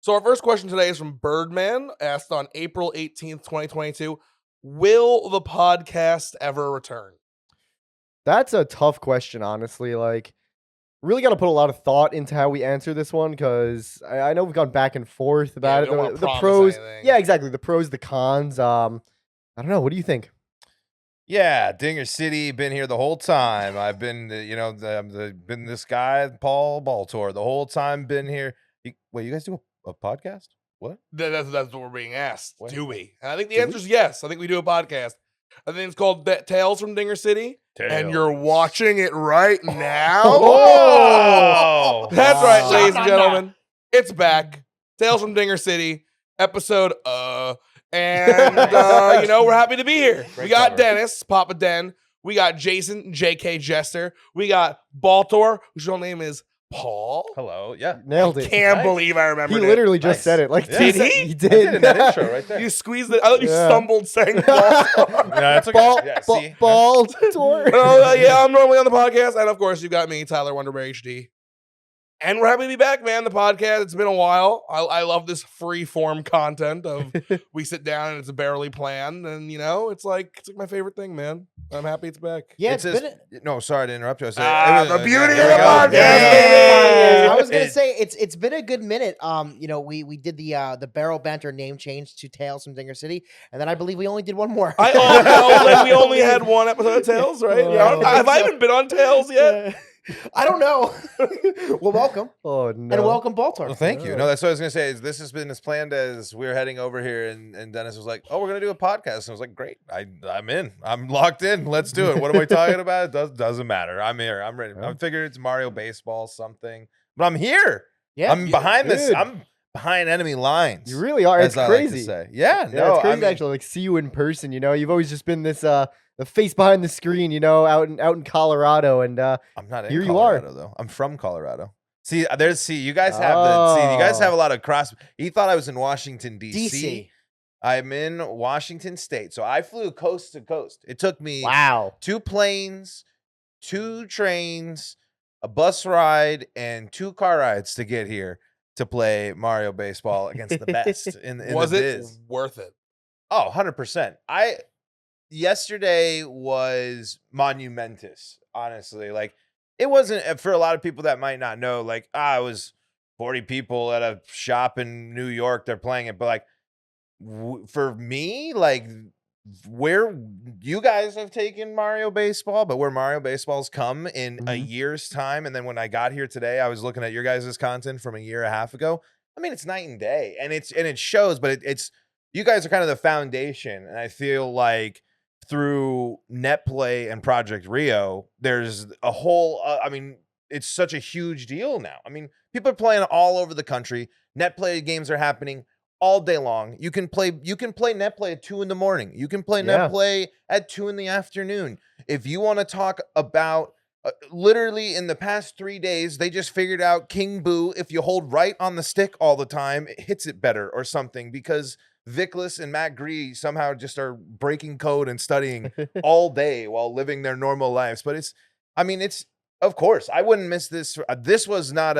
So our first question today is from Birdman, asked on April 18th, 2022. Will the podcast ever return? That's a tough question, honestly. Like, really got to put a lot of thought into how we answer this one because I know we've gone back and forth about we don't wanna it. The promise pros, anything. yeah, exactly. The pros, the cons. I don't know. What do you think? Yeah, Dinger City, been here the whole time. I've been, been this guy, Paul Baltor, the whole time been here. Wait, you guys do a podcast? What? That's what we're being asked. What? Do we? And I think the Do answer we? is yes. I think we do a podcast. I think it's called Tales from Dinger City. And you're Tales. watching it right now. Oh! That's right, Wow. ladies and gentlemen. It's back. Tales from Dinger City, episode and we're happy to be here. Great We got cover. Dennis, Papa Den. We got Jason, JK Jester. We got Baltor, whose real name is Paul. Hello, yeah. Nailed it. Can't Nice. believe I He remembered it. literally just Nice. said it. Like, Yeah. Did he? He I did. did in that intro right there. You squeezed it. I thought you Yeah. stumbled saying Baltor. Yeah, it's okay. Yeah, see? Bald tour. Oh, yeah, I'm normally on the podcast. And of course, you've got me, Tyler Wonderberry HD. And we're happy to be back, man. The podcast, it's been a while. I love this free form content of we sit down and it's barely planned. And, it's like my favorite thing, man. I'm happy it's back. Yeah, It's it's just- been. No, sorry to interrupt you. The beauty There of we the go. podcast. Yeah. I was gonna It- say it's been a good minute. We did the barrel banter name change to Tales from Dinger City, and then I believe we only did one more. We only had one episode of Tales, right? Yeah. Have I even been on Tales yet? I don't know. Well, welcome Oh, no. and welcome, Baltar. Well, thank you. No, that's what I was gonna say. Is this has been as planned as we were heading over here, and Dennis was like, "Oh, we're gonna do a podcast." And I was like, "Great, I'm in. I'm locked in. Let's do it. What am I talking about? Doesn't matter. I'm here. I'm ready. I figured it's Mario baseball something, but I'm here. Yeah, I'm behind this. Dude. I'm behind enemy lines. You really are. It's as I like to crazy. say. Yeah, Yeah, no, it's crazy I mean, to actually like see you in person. You've always just been this the face behind the screen. Out in Colorado, and I'm not in here you are. Colorado though. I'm from Colorado. See, you guys have you guys have a lot of cross. He thought I was in Washington D.C. DC. I'm in Washington State, so I flew coast to coast. It took me wow. 2 planes, 2 trains, a bus ride, and 2 car rides to get here to play Mario baseball against the best in Was the it biz. worth it? Oh, 100%. Yesterday was monumentous, honestly. Like, it wasn't for a lot of people that might not know, like, it was 40 people at a shop in New York, they're playing it. But like, for me, like, where you guys have taken Mario baseball, but where Mario baseball's come in a year's time. And then when I got here today, I was looking at your guys' content from a year and a half ago. I mean, it's night and day, and it shows, but it's you guys are kind of the foundation. And I feel like through Net Play and Project Rio, there's a whole, it's such a huge deal now. I mean, people are playing all over the country. Net Play games are happening all day long. You can play Net Play at 2 a.m. You can play Yeah. Net Play at 2 p.m. If you want to talk about literally in the past 3 days, they just figured out King Boo. If you hold right on the stick all the time, it hits it better or something, because Vickless and Matt Gree somehow just are breaking code and studying all day while living their normal lives. But it's of course, I wouldn't miss this. This was not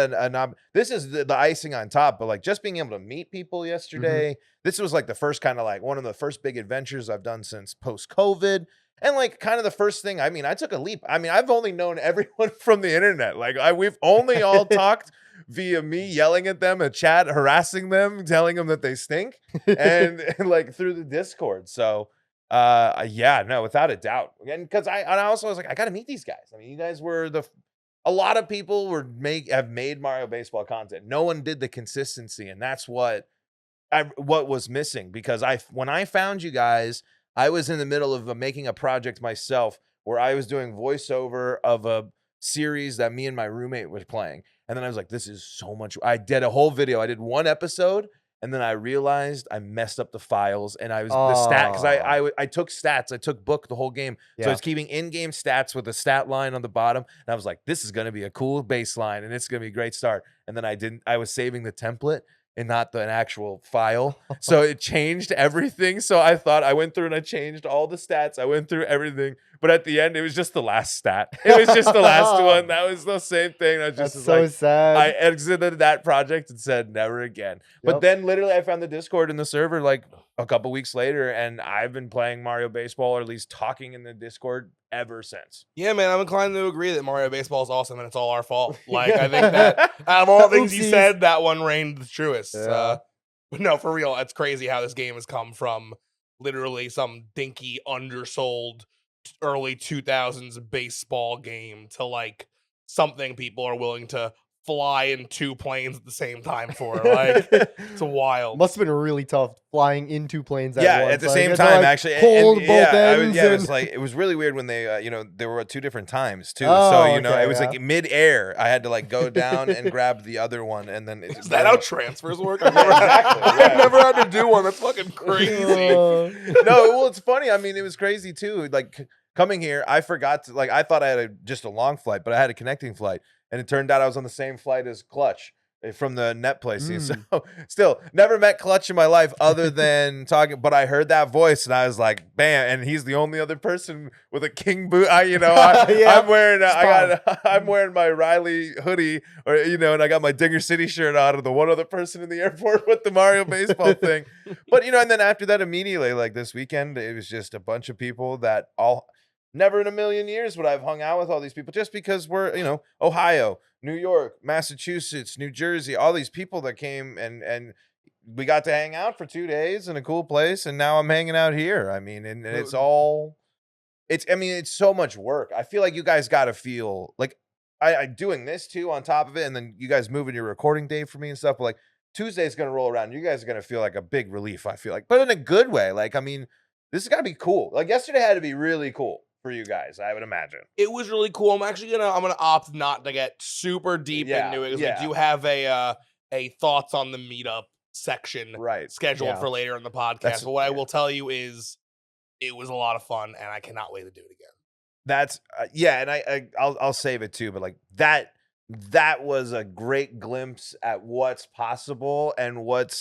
this is the icing on top, but like just being able to meet people yesterday, this was like the first kind of like one of the first big adventures I've done since post-COVID. And like kind of the first thing, I took a leap. I've only known everyone from the internet. Like we've only all talked via me yelling at them, a chat, harassing them, telling them that they stink, and like through the Discord. So yeah, no, without a doubt. And because I also was like, I got to meet these guys. You guys were a lot of people have made Mario baseball content. No one did the consistency, and that's what was missing. Because when I found you guys, I was in the middle of making a project myself where I was doing voiceover of a series that me and my roommate was playing. And then I was like, this is so much. I did a whole video. I did 1 episode. And then I realized I messed up the files, and I was the stat because I took stats. I took book the whole game. Yeah. So I was keeping in-game stats with a stat line on the bottom. And I was like, this is going to be a cool baseline, and it's going to be a great start. And then I was saving the template, and not an actual file. So it changed everything. So I went through and I changed all the stats. I went through everything. But at the end, it was just the last stat. It was just the last one. That was the same thing. I just That's was so like, sad. I exited that project and said never again. But Yep. then literally I found the Discord in the server like a couple weeks later, and I've been playing Mario Baseball, or at least talking in the Discord ever since. Yeah, man, I'm inclined to agree that Mario Baseball is awesome and it's all our fault. Like, I think that out of all the things you Oopsies. said, that one reigned the truest. Yeah. But no, for real, it's crazy how this game has come from literally some dinky, undersold early 2000s baseball game to like something people are willing to fly in 2 planes at the same time for. Like, it's wild. Must have been really tough flying into planes at Yeah, once. at the Like, same it's to, time, like, actually. hold both yeah, ends. it was and- like, it was really weird when they, there were 2 different times too. Oh, So, okay, it was yeah. like mid-air. I had to like go down and grab the other one, and then Is that how transfers work? I've Yeah, never, exactly, I've yeah. never had to do one. That's fucking crazy. Uh, No, well, it's funny. I mean, it was crazy too. Like coming here, I forgot to I thought I had just a long flight, but I had a connecting flight, and it turned out I was on the same flight as Clutch from the net play scene. So still never met Clutch in my life other than talking, but I heard that voice and I was like, bam, and he's the only other person with a King boot. Yeah. I'm wearing I'm wearing my Riley hoodie, or and I got my Dinger City shirt on, and the one other person in the airport with the Mario baseball thing. But and then after that, immediately, like this weekend, it was just a bunch of people that all never in a million years would I've hung out with all these people, just because we're Ohio, New York, Massachusetts, New Jersey, all these people that came, and we got to hang out for 2 days in a cool place, and now I'm hanging out here. I mean, and it's so much work. I feel like you guys got to feel like I doing this too on top of it, and then you guys moving your recording day for me and stuff. But like Tuesday's gonna roll around, you guys are gonna feel like a big relief. I feel like, but in a good way. Like, I mean, this is gotta be cool. Like yesterday had to be really cool for you guys, I would imagine. It was really cool. I'm gonna opt not to get super deep into it, because we do have a thoughts on the meetup section Right. scheduled Yeah. for later in the podcast. That's- But what I will tell you is it was a lot of fun, and I cannot wait to do it again. That's and I'll save it too, but like that was a great glimpse at what's possible and what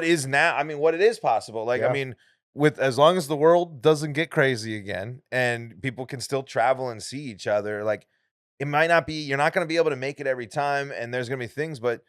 is now. I mean, what it is possible. Like, I Yeah. mean, with as long as the world doesn't get crazy again and people can still travel and see each other, like it might not be, you're not going to be able to make it every time, and there's going to be things, but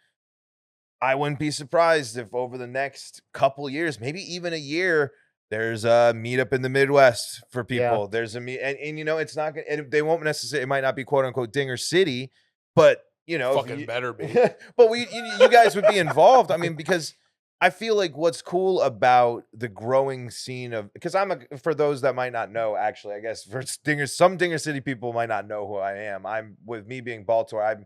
I wouldn't be surprised if over the next couple years, maybe even a year, there's a meetup in the Midwest for people. Yeah. There's a meet, and it's not gonna, and they won't necessarily, it might not be quote unquote Dinger City, but if Fucking you- better be. but you guys would be involved. I mean, because I feel like what's cool about the growing scene of, because for those that might not know, actually, I guess for some Dinger City people might not know who I am. I'm, with me being Baltimore,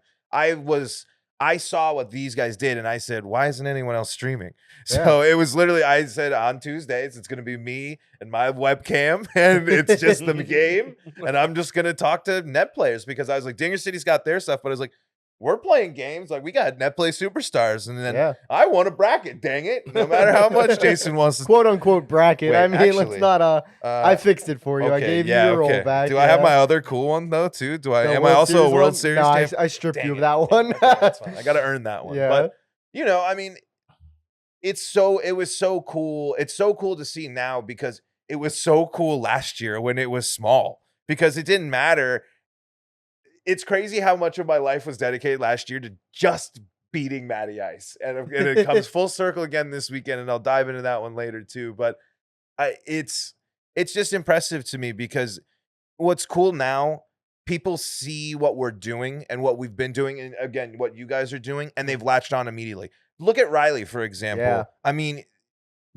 I saw what these guys did, and I said, why isn't anyone else streaming? So it was literally, I said, on Tuesdays, it's going to be me and my webcam, and it's just the game, and I'm just going to talk to net players, because I was like, Dinger City's got their stuff, but I was like, we're playing games. Like, we got net play superstars, and then I want a bracket, dang it, no matter how much Jason wants to. quote unquote bracket. Wait, I mean, actually, let's not. I fixed it for you. I gave you your roll back. Do I have my other cool one though too? Am I World also a Series World one? Series No, champ? I stripped Dang you of it. that one. Okay, that's fine. I got to earn that one. Yeah. But I mean, it was so cool. It's so cool to see now, because it was so cool last year when it was small, because it didn't matter. It's crazy how much of my life was dedicated last year to just beating Matty Ice, and it comes full circle again this weekend, and I'll dive into that one later too. But it's just impressive to me, because what's cool now, people see what we're doing and what we've been doing, and again, what you guys are doing, and they've latched on immediately. Look at Riley, for example. Yeah. I mean,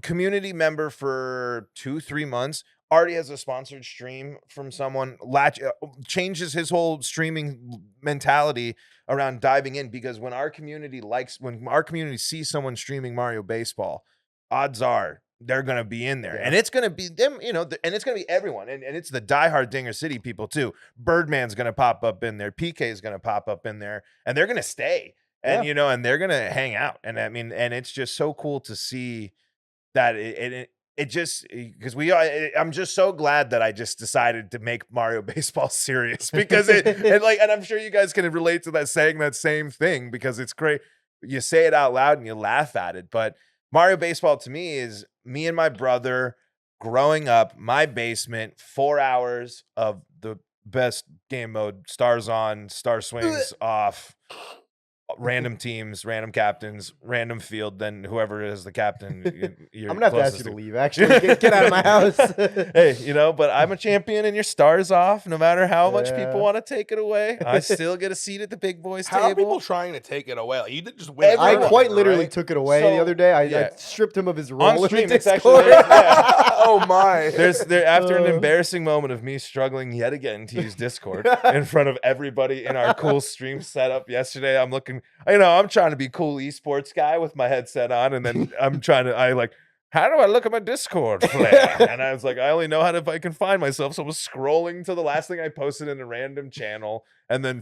community member for 2-3 months, already has a sponsored stream from someone, changes his whole streaming mentality around diving in, because when our community sees someone streaming Mario Baseball, odds are they're going to be in there. Yeah. And it's going to be them, and it's going to be everyone. And it's the diehard Dinger City people too. Birdman's going to pop up in there. PK is going to pop up in there, and they're going to stay. And, and they're going to hang out. And I mean, and it's just so cool to see that it just, because I'm just so glad that I just decided to make Mario Baseball serious, because and I'm sure you guys can relate to that, saying that same thing, because it's great. you say it out loud and you laugh at it. But Mario Baseball to me is me and my brother growing up, my basement, 4 hours of the best game mode, stars on, star swings off, random teams, random captains, random field, then whoever is the captain. You're I'm gonna have to ask closest you to leave. Actually, get out of my house. Hey, but I'm a champion and your star's off. No matter how much Yeah. people want to take it away, I still get a seat at the big boys How are table. people trying to take it away? Like, you did just win. a Everyone. I tournament, quite literally right? took it away the So, other day. I yeah. stripped him of his role On in the stream. It's Discord. actually yeah. Oh my! There after an embarrassing moment of me struggling yet again to use Discord in front of everybody in our cool stream setup yesterday. I'm looking, I'm trying to be cool esports guy with my headset on, and then how do I look at my Discord flare? And I was like, I only know if I can find myself. So I was scrolling to the last thing I posted in a random channel, and then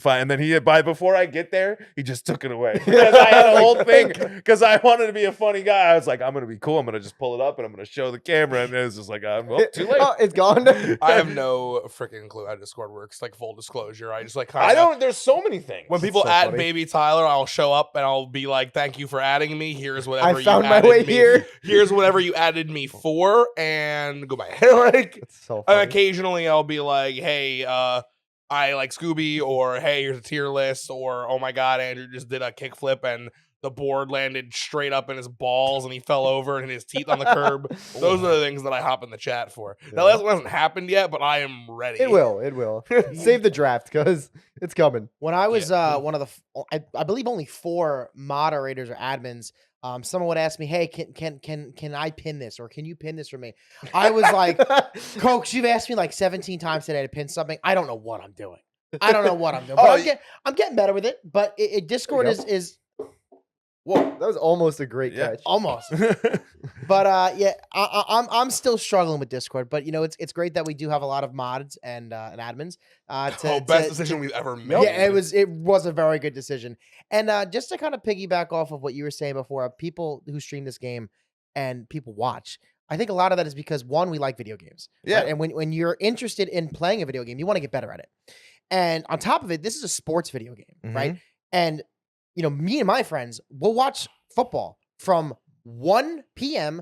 before I get there, he just took it away because I had a whole thing because I wanted to be a funny guy. I was like, I'm gonna be cool. I'm gonna just pull it up and I'm gonna show the camera, and it was just like, well, too late. Oh, it's gone. I have no freaking clue how Discord works. Like, full disclosure, I just like kinda, I don't. There's so many things. When people so add funny. Baby Tyler, I'll show up and I'll be like, "Thank you for adding me. Here's whatever I found you my added way me. here." Here's whatever you added me for," and goodbye. Like, It's so and funny. occasionally I'll be like, "Hey, I like Scooby," or "Hey, here's a tier list," or "Oh my God, Andrew just did a kickflip and the board landed straight up in his balls and he fell over and hit his teeth on the curb." Those are the things that I hop in the chat for. Now, that hasn't happened yet, but I am ready. It will. It will. Save the draft because it's coming. When I was one of the, I believe only 4 moderators or admins, someone would ask me, "Hey, can I pin this, or can you pin this for me?" I was like, "Coach, you've asked me like 17 times today to pin something. I don't know what I'm doing. I don't know what I'm doing, but I'm getting better with it. But Discord go. is Whoa, that was almost a great catch. almost." But yeah, I'm still struggling with Discord. But it's great that we do have a lot of mods and admins. Best decision we've ever made. Yeah, it was a very good decision. And just to kind of piggyback off of what you were saying before, people who stream this game and people watch, I think a lot of that is because, one, we like video games. Yeah. Right? And when you're interested in playing a video game, you want to get better at it. And on top of it, this is a sports video game, right? And me and my friends will watch football from 1 p.m.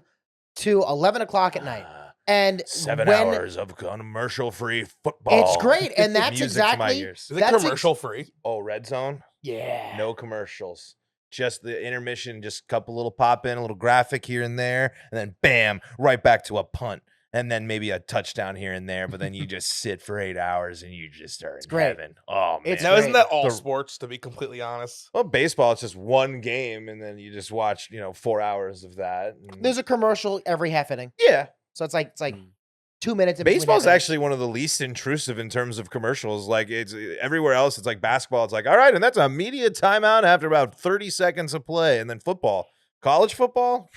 to 11 o'clock at night. And 7 when- hours of commercial-free football. It's great, and that's Music to my exactly ears. Is it that's commercial free? Oh, Red Zone? yeah. No commercials. Just the intermission, just a couple little pop in, a little graphic here and there, and then bam, right back to a punt. And then maybe a touchdown here and there, but then you just sit for 8 hours and you just are in great. heaven. Oh, man. It's Now, isn't that great. all The- sports, to be completely honest? Well, baseball, it's just one game, and then you just watch, 4 hours of that. and- There's a commercial every half inning, yeah. so it's like 2 minutes. in between Baseball's half innings. actually one of the least intrusive in terms of commercials. Like, it's everywhere else, it's like basketball. It's like, all right, and that's a media timeout after about 30 seconds of play. And then football, college football,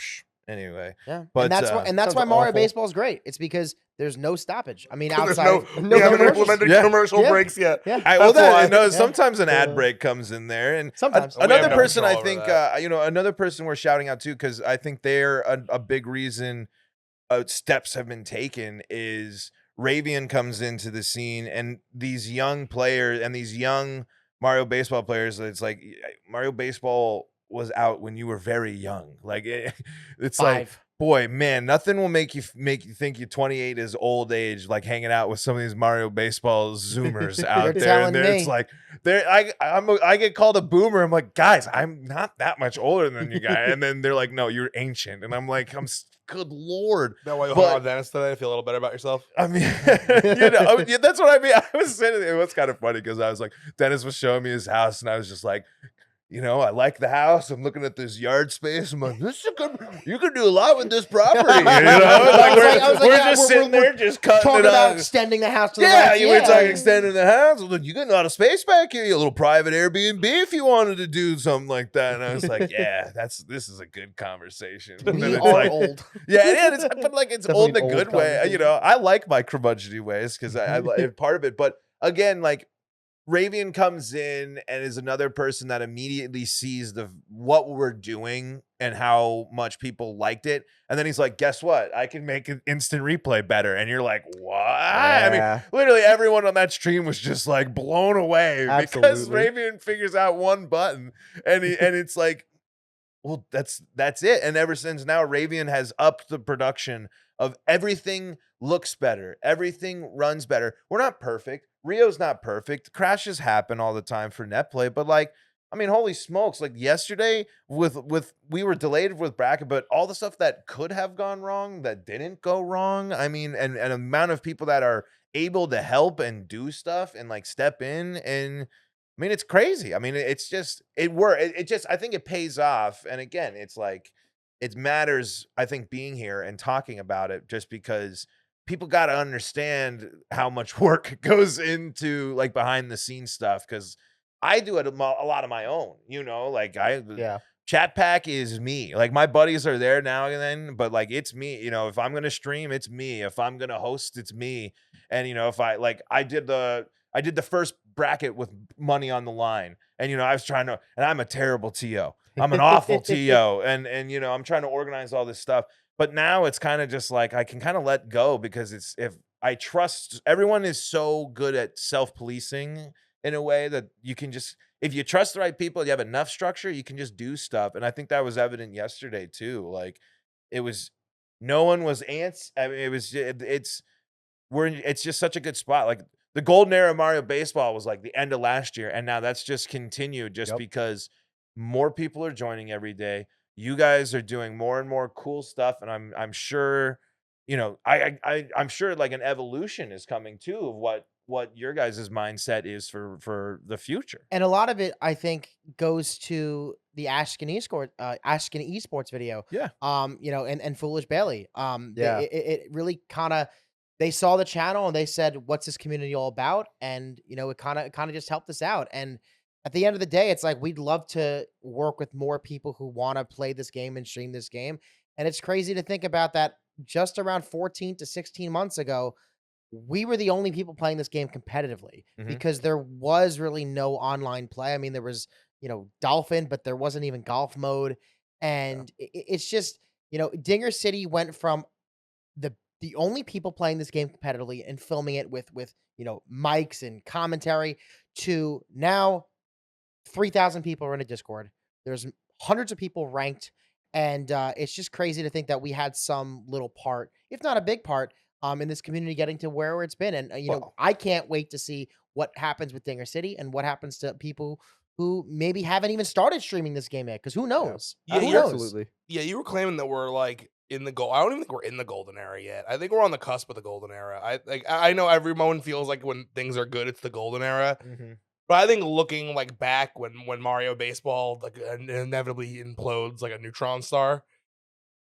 anyway. Yeah, But, and that's why sounds Mario awful. Baseball is great. It's because there's no stoppage. I mean, There's outside we haven't commercials. implemented Yeah. commercial Yeah. breaks yet. Yeah. That's why. Sometimes an ad Uh, break comes in there, and Sometimes. We another have no person I control over think another person we're shouting out too, because I think they're a big reason steps have been taken is Ravian comes into the scene, and these young players and these young Mario Baseball players. It's like Mario Baseball was out when you were very young. Like it's like, 5. boy, man, nothing will make you think you 28 is old age, like hanging out with some of these Mario Baseball Zoomers out You're there. And telling it's me. like, I get called a boomer. I'm like, guys, I'm not that much older than you guys. And then they're like, no, you're ancient. And I'm like, good Lord. That way you But- hung on Dennis today. I feel a little better about yourself. I mean, yeah, that's what I mean. I was saying it was kind of funny because I was like, Dennis was showing me his house, and I was just like, I like the house. I'm looking at this yard space. I'm like, this is you can do a lot with this property. Like I was like, we're yeah, just we're- sitting there, just cutting Talking it about out. extending the house to the Yeah, left. you were talking extending the house. Look, you got a lot of space back here. You a little private Airbnb if you wanted to do something like that. And I was like, yeah, this is a good conversation. And then We it's are like, old. yeah, but like it's Definitely old in a an good old way. conversation. I like my curmudgeony ways because I like part of it. But again, like Ravian comes in and is another person that immediately sees what we're doing and how much people liked it. And then he's like, guess what? I can make an instant replay better. And you're like, what? I mean, Yeah. literally everyone on that stream was just like blown away because Absolutely. Ravian figures out one button and it's like, well, that's it. And ever since now, Ravian has upped the production of everything. Looks better, everything runs better. We're not perfect. Rio's not perfect. Crashes happen all the time for net play, but like, I mean, holy smokes! Like yesterday, with we were delayed with bracket, but all the stuff that could have gone wrong that didn't go wrong. I mean, and amount of people that are able to help and do stuff and like step in, and I mean, it's crazy. I mean, it's just it just I think it pays off. And again, it's like it matters. I think being here and talking about it just because people got to understand how much work goes into like behind the scenes stuff because I do it a lot of my own, like Yeah. chat pack is me. Like my buddies are there now and then, but like it's me, if I'm going to stream, it's me. If I'm going to host, it's me. And if I did the first bracket with money on the line and I was trying to, and I'm a terrible TO. I'm an awful TO and I'm trying to organize all this stuff. But now it's kind of just like I can kind of let go because it's if I trust everyone is so good at self-policing in a way that you can just if you trust the right people, you have enough structure, you can just do stuff. And I think that was evident yesterday too. Like it was no one was ants. I mean, it's just such a good spot. Like the golden era of Mario Baseball was like the end of last year, and now that's just continued just because more people are joining every day. You guys are doing more and more cool stuff, and I'm sure, I'm sure like an evolution is coming too of what your guys' mindset is for the future. And a lot of it, I think, goes to the Ashkin esports video. Yeah. And Foolish Bailey. Yeah. It really kind of they saw the channel and they said, "What's this community all about?" And it kind of just helped us out. And at the end of the day, it's like we'd love to work with more people who want to play this game and stream this game. And it's crazy to think about that. Just around 14 to 16 months ago, we were the only people playing this game competitively because there was really no online play. I mean, there was, Dolphin, but there wasn't even golf mode. And it's just, Dinger City went from the only people playing this game competitively and filming it with mics and commentary to now 3,000 people are in a Discord. There's hundreds of people ranked. And it's just crazy to think that we had some little part, if not a big part, in this community getting to where it's been. And, I can't wait to see what happens with Dinger City and what happens to people who maybe haven't even started streaming this game yet. Because who knows? Yeah, Who yeah, knows? Absolutely. Yeah, you were claiming that we're like in the goal. I don't even think we're in the golden era yet. I think we're on the cusp of the golden era. I know everyone feels like when things are good, it's the golden era. But I think looking like back when Mario Baseball like inevitably implodes like a neutron star,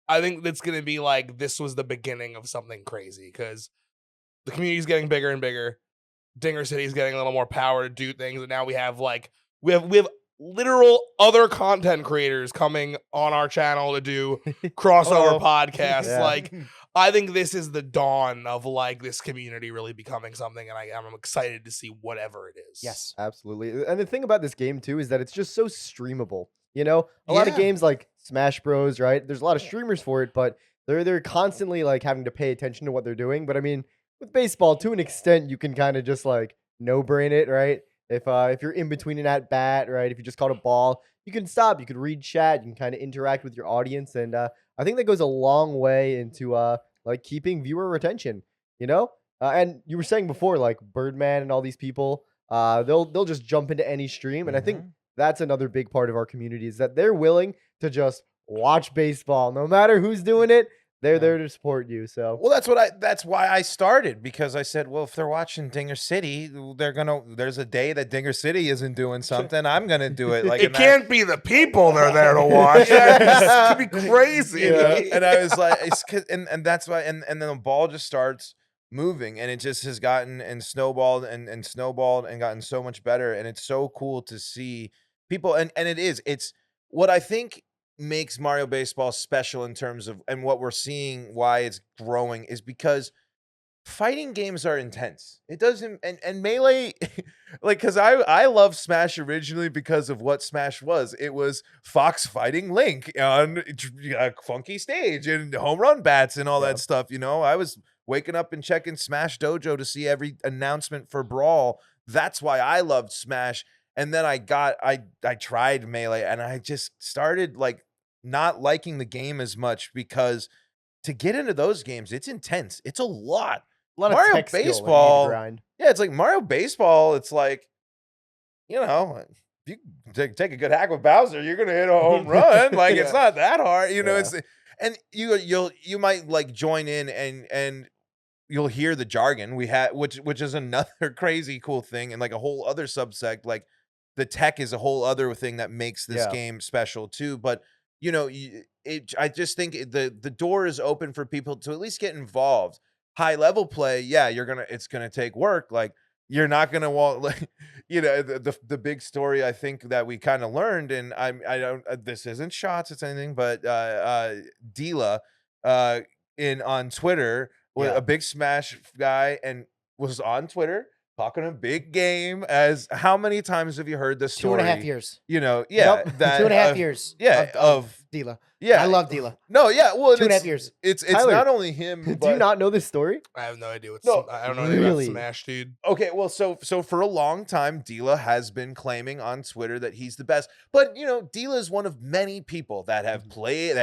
I think it's gonna be like this was the beginning of something crazy because the community's getting bigger and bigger. Dinger City's getting a little more power to do things, and now we have literal other content creators coming on our channel to do crossover podcasts. Yeah. Like I think this is the dawn of like this community really becoming something, and I'm excited to see whatever it is. Yes. Absolutely. And the thing about this game too is that it's just so streamable. A lot of games like Smash Bros, right? There's a lot of streamers for it, but they're constantly like having to pay attention to what they're doing. But I mean, with baseball, to an extent, you can kind of just like no brain it, right? If you're in between an at bat, right? If you just caught a ball, you can stop. You could read chat. You can kind of interact with your audience, and I think that goes a long way into like keeping viewer retention. And you were saying before, like Birdman and all these people, they'll just jump into any stream, and I think that's another big part of our community is that they're willing to just watch baseball, no matter who's doing it. They're there to support you. So well, that's why I started because I said, well, if they're watching Dinger City, there's a day that Dinger City isn't doing something. I'm gonna do it. Like it can't be the people they're there to watch. It could be crazy. And I was like, and that's why, and then the ball just starts moving, and it just has gotten and snowballed and snowballed and gotten so much better, and it's so cool to see people, and it's what I think makes Mario Baseball special in terms of and what we're seeing why it's growing is because fighting games are intense. It doesn't and Melee like because I love Smash originally because of what Smash was. It was Fox fighting Link on a funky stage and home run bats and all that stuff. I was waking up and checking Smash Dojo to see every announcement for Brawl. That's why I loved Smash. And then I tried Melee and I just started like not liking the game as much because to get into those games, it's intense. It's a lot. A lot Mario of tech skill that you need to Baseball, grind. yeah, it's like Mario Baseball. It's like, you know, if you take a good hack with Bowser, you're gonna hit a home run. Like it's not that hard, you know. Yeah. It's and you might like join in and you'll hear the jargon we had, which is another crazy cool thing and like a whole other subsect. Like the tech is a whole other thing that makes this Yeah. game special too. But you know, I just think the door is open for people to at least get involved. High level play, yeah, it's gonna take work. Like you're not gonna want like you know the big story I think that we kind of learned, and I don't this isn't shots, it's anything, but Dila in on Twitter with Yeah. a big Smash guy and was on Twitter talking a big game. As how many times have you heard this story? 2.5 years. You know, yeah, Yep. that 2.5 years. yeah, of Dila. yeah. I love Dila. No, yeah, well, 2.5 years. It's Tyler, not only him. Do but, you not know this story? I have no idea what's. No, I don't know anything really? about Smash, dude. Okay, well, so for a long time, Dila has been claiming on Twitter that he's the best. But you know, Dila is one of many people that have played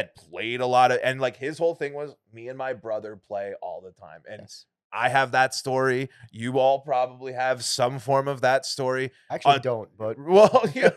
a lot of, and like his whole thing was me and my brother play all the time. And I have that story. You all probably have some form of that story. Actually, don't. But Well, yeah,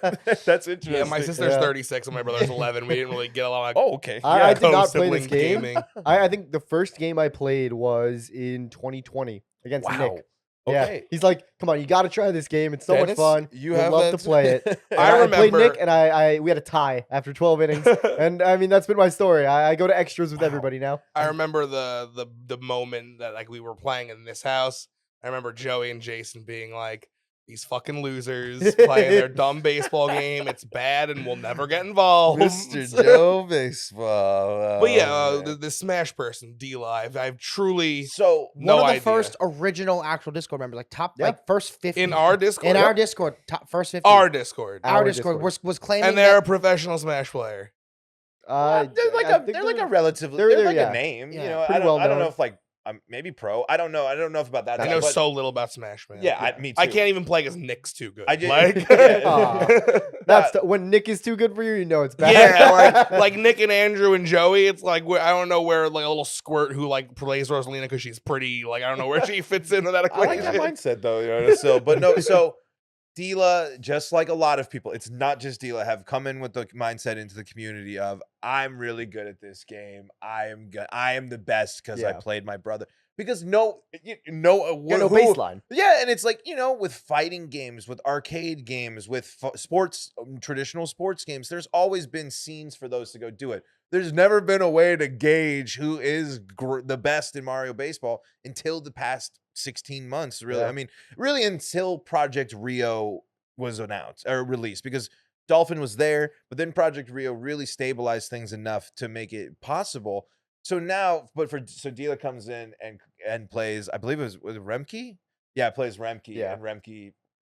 that's interesting. Yeah, my sister's Yeah. 36 and my brother's 11. We didn't really get a lot of Oh, okay. I did not play this co-sibling game. gaming. I think the first game I played was in 2020 against Wow. Nick. Yeah, Okay. he's like, "Come on, you got to try this game. It's so Dennis, much fun. you You'd have love that- to play it." And I played remember- Nick, and we had a tie after 12 innings. And I mean, that's been my story. I go to extras with Wow. everybody now. I remember the moment that like we were playing in this house. I remember Joey and Jason being like, "These fucking losers playing their dumb baseball game. It's bad, and we'll never get involved." Mr. Joe Baseball. But yeah, Oh, man. the Smash person, D-Live, I've truly So no One of the idea. first original actual Discord members, like top, Yeah. like first 50 in our Discord, in our Discord, top first 50. our Discord, Our Discord Discord. was claiming and they're a that, professional Smash player. they're like I a think they're like a they're- relatively they're- they're they're- like yeah. a name. Yeah. You know, Pretty I don't know well-known. if like maybe pro. I don't know. I don't know about that. I stuff, know but so little about Smash, man. Yeah, me too. I can't even play because Nick's too good. I did- like, Yeah. That's when Nick is too good for you. You know it's bad. yeah, like Nick and Andrew and Joey. It's like I don't know where like a little squirt who like plays Rosalina because she's pretty. Like I don't know where she fits into that I like equation. that mindset though. You know, so but no, so Dila, just like a lot of people, it's not just Dila, have come in with the mindset into the community of I'm really good at this game. I am good. I am the best because I Yeah. played my brother. Because Yeah, no who- baseline. Yeah, and it's like, you know, with fighting games, with arcade games, with sports, traditional sports games, there's always been scenes for those to go do it. There's never been a way to gauge who is the best in Mario Baseball until the past 16 months, really. Yeah. I mean, really until Project Rio was announced or released, because Dolphin was there, but then Project Rio really stabilized things enough to make it possible. So now, so Dila comes in and plays, I believe it was Remke? Yeah, plays Remke. Yeah. And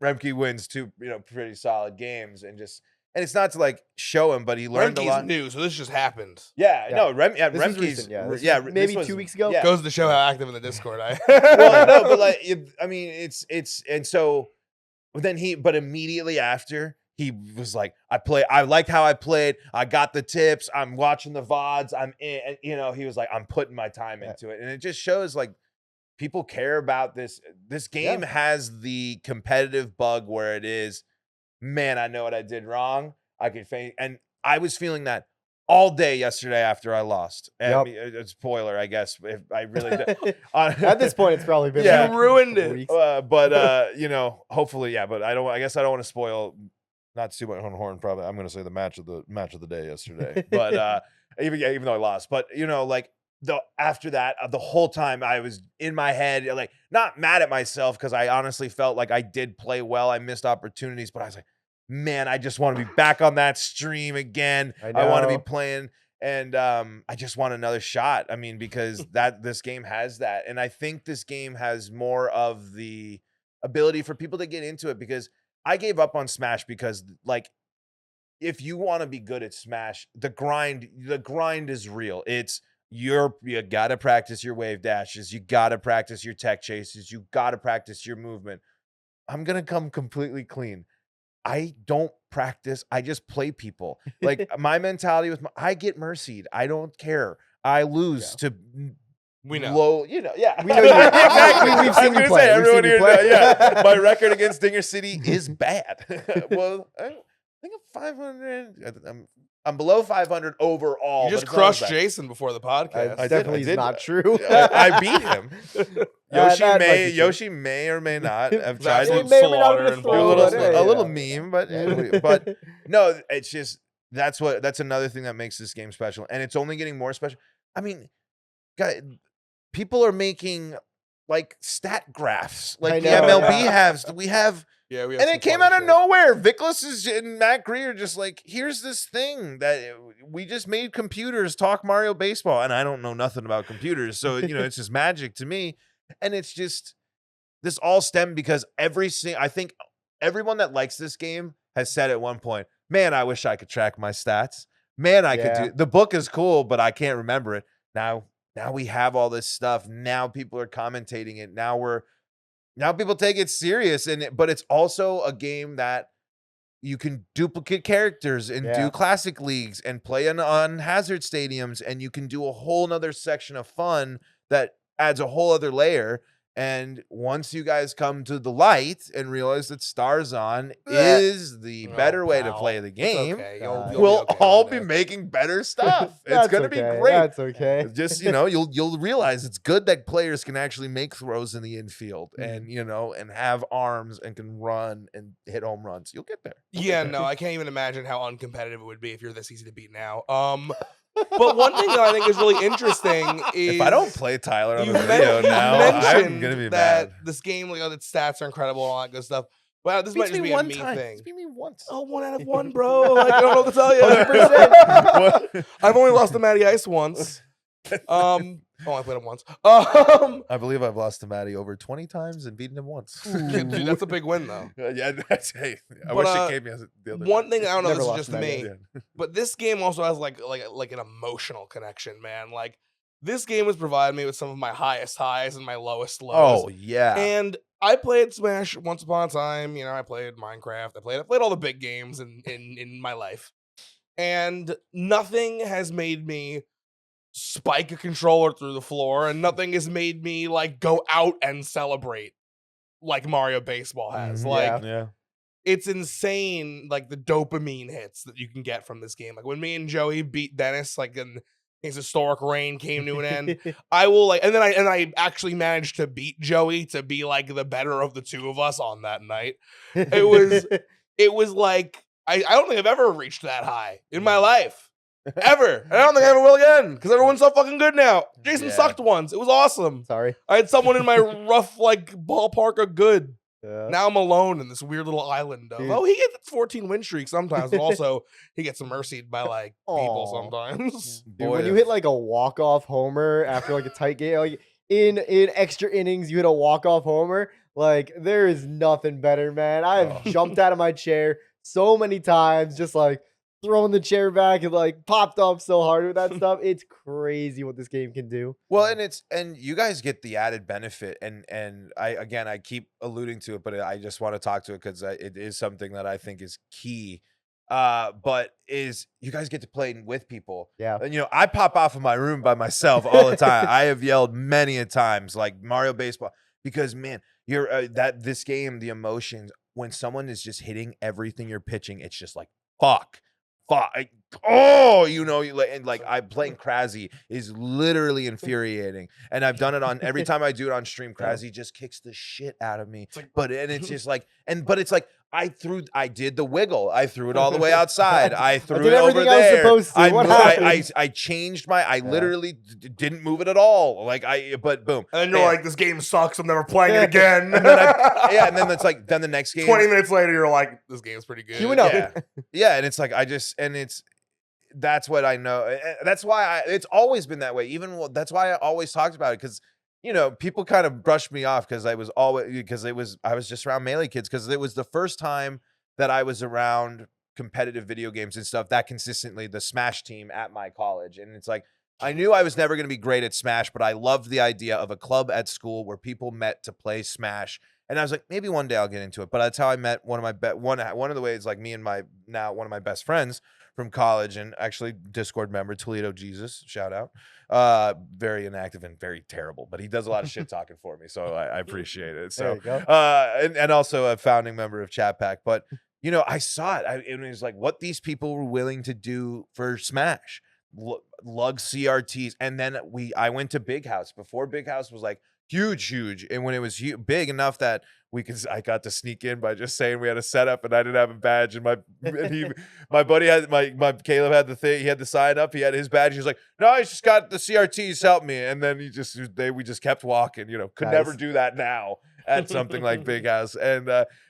Remke wins two, pretty solid games, and it's not to like show him, but he learned a Remke's lot. new, so this just happened. Yeah, Yeah. no, This was Remke's recent, yeah. This yeah, was maybe this was- 2 weeks ago? Yeah. Goes to show how active in the Discord I. Well, no, but like, I mean, it's and so then but immediately after he was like, I liked how I played. I got the tips. I'm watching the VODs. I'm in, and, he was like, I'm putting my time Yeah. into it. And it just shows like people care about this. This game has the competitive bug where it is, man, I know what I did wrong. I could faint. And I was feeling that all day yesterday after I lost. And Yep. I mean, a spoiler, I guess, if I really did. At this point, it's probably been Yeah. like You ruined a couple it. weeks. but hopefully, yeah. But I guess I don't want to spoil. Not too much on horn. Probably, I'm going to say the match of the day yesterday. But even though I lost, but like after that, the whole time I was in my head, like not mad at myself because I honestly felt like I did play well. I missed opportunities, but I was like, man, I just want to be back on that stream again. I want to be know. playing. And I just want another shot. I mean, because this game has that. And I think this game has more of the ability for people to get into it, because I gave up on Smash because like if you want to be good at Smash, the grind is real. It's you got to practice your wave dashes, you got to practice your tech chases, you got to practice your movement. I'm going to come completely clean. I don't practice. I just play people. Like my mentality was, I get mercied. I don't care. I lose to We know. low, you know, yeah. We know you. Exactly. We've seen you play. We've Everyone seen you here, play. yeah. My record against Dinger City is bad. Well, I think I'm 500. I'm below 500 overall. You just but it's not as crushed bad. Jason before the podcast. I did, Definitely I is did. not true. I beat him. That might be true. Yoshi may or may not have tried Absolute to May or may not slaughter have and been do thrown, a but hey, little yeah. meme, but no, it's just that's another thing that makes this game special, and it's only getting more special. I mean, guys, people are making like stat graphs, I like the know, MLB yeah. has. We have. Yeah, we have And some it came funny out of shit. nowhere. Vickless and Matt Greer just like, here's this thing that we just made computers talk Mario Baseball. And I don't know nothing about computers. So, it's just magic to me. And it's just, this all stemmed because I think everyone that likes this game has said at one point, man, I wish I could track my stats. Man, I could do, the book is cool, but I can't remember it. Now we have all this stuff. Now people are commentating it. Now people take it serious, but it's also a game that you can duplicate characters and do classic leagues and play on hazard stadiums, and you can do a whole nother section of fun that adds a whole other layer. And once you guys come to the light and realize that Stars On is the better way to play the game, Okay. God. You'll we'll be okay all one be day. making better stuff. It's That's going to be okay. great. That's okay. Just you'll realize it's good that players can actually make throws in the infield and and have arms and can run and hit home runs. You'll get there. Yeah, no, I can't even imagine how uncompetitive it would be if you're this easy to beat now. But one thing that I think is really interesting is If I don't play Tyler on you the video you now, I'm mentioned gonna be that mad. this game, like, its stats are incredible and all that good stuff. Well, this might just be a me thing. Beat me once. Oh, 1 out of 1, bro. Like, I don't know what to tell you. 100%. I've only lost to Matty Ice once. I played him once. I believe I've lost to Matty over 20 times and beaten him once. Dude, that's a big win, though. Yeah, hey, I But, wish it came the other One day. thing, I don't know, Never this is lost just to me, Matty. but this game also has like an emotional connection, man. Like, this game has provided me with some of my highest highs and my lowest lows. Oh yeah. And I played Smash once upon a time. I played Minecraft. I played all the big games in my life. And nothing has made me spike a controller through the floor, and nothing has made me like go out and celebrate like Mario Baseball has. Like, yeah. it's insane, like the dopamine hits that you can get from this game. Like when me and Joey beat Dennis, like in his historic reign came to an end. I will like, and then I actually managed to beat Joey to be like the better of the two of us on that night. It was like I don't think I've ever reached that high in my life. Ever. And I don't think I ever will again, because everyone's so fucking good now. Jason Yeah. sucked once. It was awesome. Sorry. I had someone in my rough like ballpark of good. Yeah. Now I'm alone in this weird little island of, Dude. he gets 14 win streak sometimes, but also he gets mercied by like people Aw. sometimes. Dude, when you hit like a walk-off homer after like a tight game, like in extra innings, you hit a walk-off homer. Like, there is nothing better, man. I have jumped out of my chair so many times, just like throwing the chair back and like popped up so hard with that stuff. It's crazy what this game can do. Well, and you guys get the added benefit, and I keep alluding to it, but I just want to talk to it because it is something that I think is key. But is you guys get to play with people. Yeah. And I pop off of my room by myself all the time. I have yelled many a times like Mario Baseball because man, you're this game, the emotions when someone is just hitting everything you're pitching, it's just like fuck. I'm playing Krasy is literally infuriating, and I've done it on every time I do it on stream. Krasy just kicks the shit out of me, but it's just like, it's like I did the wiggle, I threw it all the way outside, I threw it over everything I was there. supposed to. What happened? I changed I literally didn't move it at all. But boom, And then you're like, this game sucks. I'm never playing it again. and then it's like then the next game. 20 minutes later, you're like, this game's pretty good. Queuing up. Yeah, and it's like that's what I know. That's why it's always been that way. That's why I always talked about it because people kind of brushed me off because I was just around Melee kids because it was the first time that I was around competitive video games and stuff that consistently, the Smash team at my college, and it's like I knew I was never going to be great at Smash, but I loved the idea of a club at school where people met to play Smash. And I was like, maybe one day I'll get into it. But that's how I met one of the ways, like me and one of my best friends from college, and actually Discord member, Toledo Jesus, shout out. Very inactive and very terrible, but he does a lot of shit talking for me, so I appreciate it. There So you go. and also a founding member of Chat Pack. But I saw it. It was like what these people were willing to do for Smash. Lug CRTs, and then I went to Big House before Big House was like huge, and when it was big enough that I got to sneak in by just saying we had a setup and I didn't have a badge, and my buddy had my Caleb had the thing, he had to sign up, he had his badge, he was like, no, I just got the CRTs, help me, and then we just kept walking, could never do that now at something like Big House, and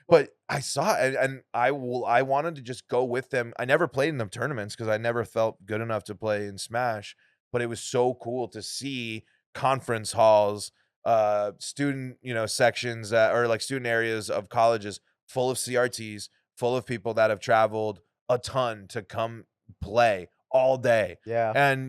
but I saw it, and I wanted to just go with them. I never played in them tournaments because I never felt good enough to play in Smash, but it was so cool to see conference halls, student sections or like student areas of colleges full of CRTs, full of people that have traveled a ton to come play all day. Yeah. And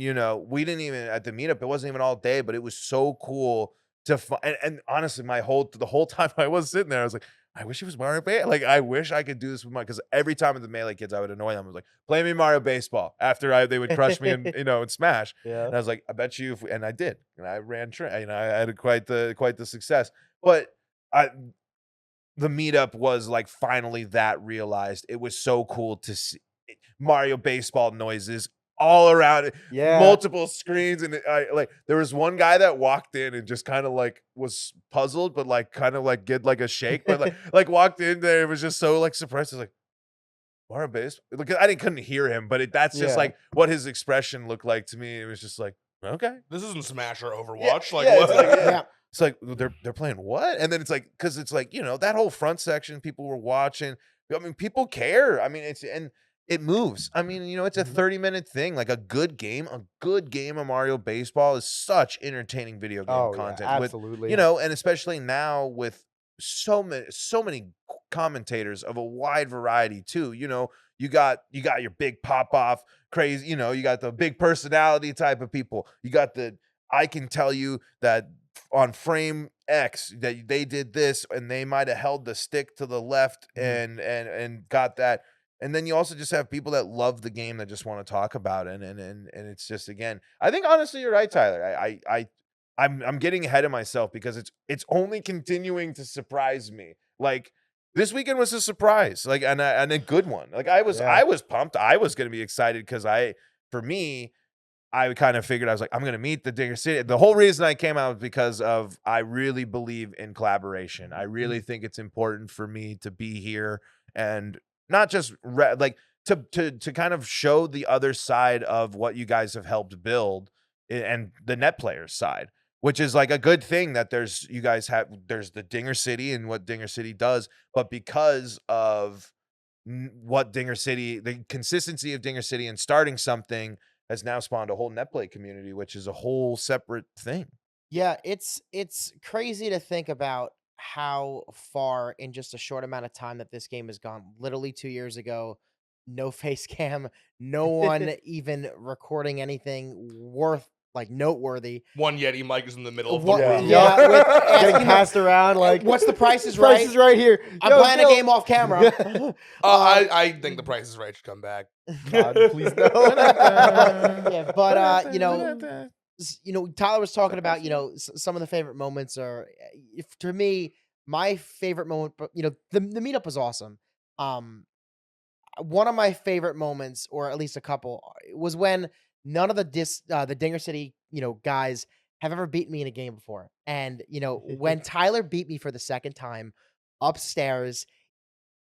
we didn't even at the meetup, it wasn't even all day, but it was so cool to and honestly, the whole time I was sitting there, I was like, I wish it was Mario Baseball. Like, I wish I could do this with because every time with the Melee kids, I would annoy them. I was like, play me Mario Baseball after they would crush me in, in Smash. Yeah. And I was like, I bet you and I did. And I ran, I had quite the success. But the meetup was like finally that realized. It was so cool to see Mario Baseball noises all around it, multiple screens, and there was one guy that walked in and just kind of like was puzzled, but like kind of like did like a shake, but like walked in there, it was just so like surprised. I was like, Mario Baseball, because I couldn't hear him, but that's just like what his expression looked like to me. It was just like, okay, this isn't Smash or Overwatch. It's like they're playing what? And then it's like, because it's like that whole front section, people were watching. I mean, people care. I mean, it moves. I mean, it's a 30-minute thing. Like a good game of Mario Baseball is such entertaining video game content. Yeah, absolutely. And especially now with so many commentators of a wide variety too. You got your big pop off crazy. You got the big personality type of people. You got I can tell you that on frame X that they did this and they might have held the stick to the left and got that. And then you also just have people that love the game that just want to talk about it. And it's just, again, I think honestly you're right, Tyler. I'm getting ahead of myself because it's only continuing to surprise me. Like this weekend was a surprise, like and a good one. Like I was pumped. I was gonna be excited because I kind of figured I was like, I'm gonna meet the Dinger City. The whole reason I came out was because of I really believe in collaboration. I really think it's important for me to be here and not just to kind of show the other side of what you guys have helped build and the net players side, which is like a good thing that there's the Dinger City and what Dinger City does, but because of what Dinger City, the consistency of Dinger City and starting something has now spawned a whole net play community, which is a whole separate thing. Yeah, it's crazy to think about how far in just a short amount of time that this game has gone. Literally 2 years ago, no face cam, no one even recording anything noteworthy. One Yeti mic is in the middle of the What- room. yeah, with Getting asking passed around like what's the Price is Price Right? is right here. I'm Yo, playing Phil. a game off camera. I think the Price is Right should come back. God, please no. Yeah, but Tyler was talking about some of the favorite moments are, to me, my favorite moment. But the meetup was awesome. One of my favorite moments, or at least a couple, was when none of the Dinger City guys have ever beaten me in a game before, and when Tyler beat me for the second time upstairs,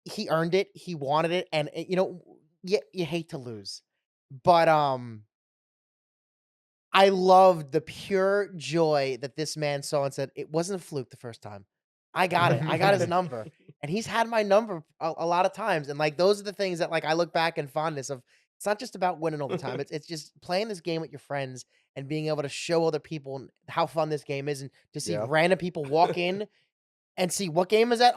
he earned it, he wanted it, and you hate to lose, but I loved the pure joy that this man saw and said, it wasn't a fluke the first time. I got it. I got his number. And he's had my number a lot of times. And like those are the things that like I look back in fondness of. It's not just about winning all the time. It's just playing this game with your friends and being able to show other people how fun this game is, and to see random people walk in and see what game is that.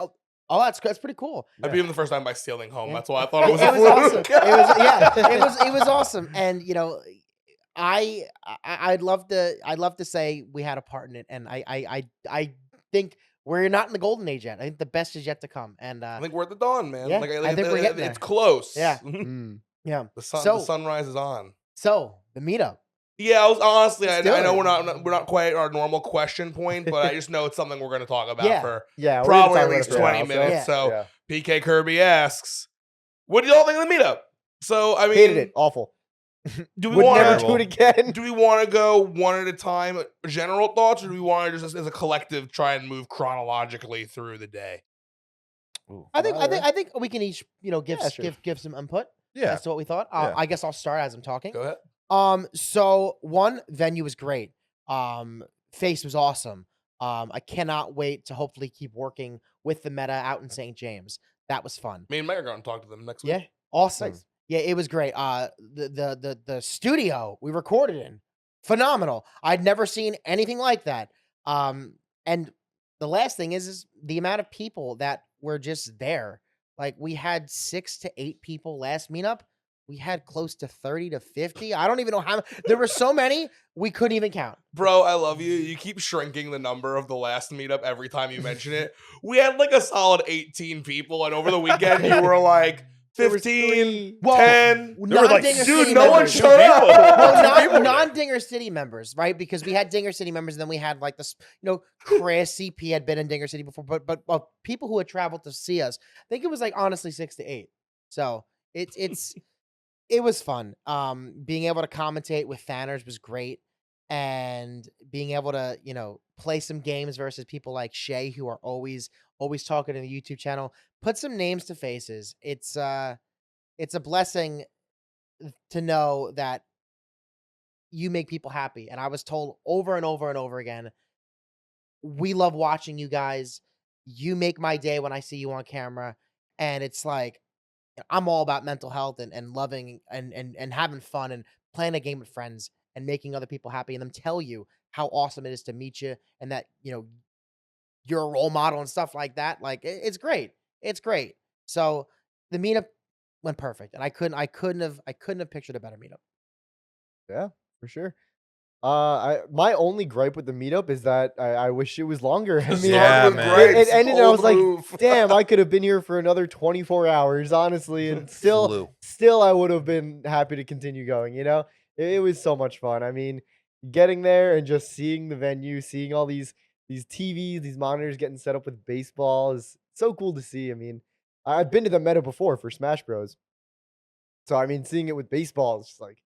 Oh, that's pretty cool. I beat him the first time by stealing home. Yeah. That's why I thought it was a It was awesome. fluke. It was awesome. And I'd love to say we had a part in it, and I think we're not in the golden age yet. I think the best is yet to come. And I think we're at the dawn, man. Yeah, Like, I think we're getting it's there. close. Yeah. Mm. The So sunrise is on. so the meetup. Yeah, honestly, I Let's do know it. we're not quite our normal question point, but I just know it's something we're going to talk about Yeah. for Yeah, we're gonna probably talk at about it least for a 20 while, minutes. Yeah. So yeah. PK Kirby asks, "What do y'all think of the meetup?" So I mean, Hated it. Awful. do we Would want never to do it again. do we want to go one at a time, general thoughts, or do we want to just as a collective try and move chronologically through the day? I think Alright. I think we can each give Yeah, sure. give some input Yeah. as to what we thought. Yeah. I guess I'll start as I'm talking. Go ahead. So one, venue was great. Face was awesome. I cannot wait to hopefully keep working with the Meta out in St. James. That was fun. Me and Meg are going to talk to them next week. Yeah, awesome. Nice. Yeah, it was great. The studio we recorded in, phenomenal. I'd never seen anything like that. And the last thing is the amount of people that were just there. Like we had 6 to 8 people last meetup. We had close to 30 to 50. I don't even know how. There were so many we couldn't even count. Bro, I love you. You keep shrinking the number of the last meetup every time you mention it. We had like a solid 18 people, and over the weekend you were like There was 15, Well, 10. There were like, Non-Dinger dude, City no one members. showed up. Well, non-Dinger City members, right? Because we had Dinger City members, and then we had like this, Chris CP had been in Dinger City before, but people who had traveled to see us. I think it was like honestly 6 to 8. So it was fun. Being able to commentate with Thanners was great, and being able to play some games versus people like Shay who are always talking in the YouTube channel. Put some names to faces. It's a blessing to know that you make people happy. And I was told over and over and over again, we love watching you guys. You make my day when I see you on camera. And it's like, I'm all about mental health and loving and having fun and playing a game with friends and making other people happy and them tell you how awesome it is to meet you and that, you're a role model and stuff like that. Like it's great. It's great. So the meetup went perfect, and I couldn't have pictured a better meetup. Yeah, for sure. My only gripe with the meetup is that I wish it was longer. I mean, Yeah, Started with man. gripes, it ended, and I bold was like, move. damn, I could have been here for another 24 hours, honestly, and Flew. still I would have been happy to continue going. It was so much fun. I mean, getting there and just seeing the venue, seeing all these TVs, these monitors getting set up with baseball is so cool to see. I mean, I've been to the Meta before for Smash Bros. So I mean, seeing it with baseball is just like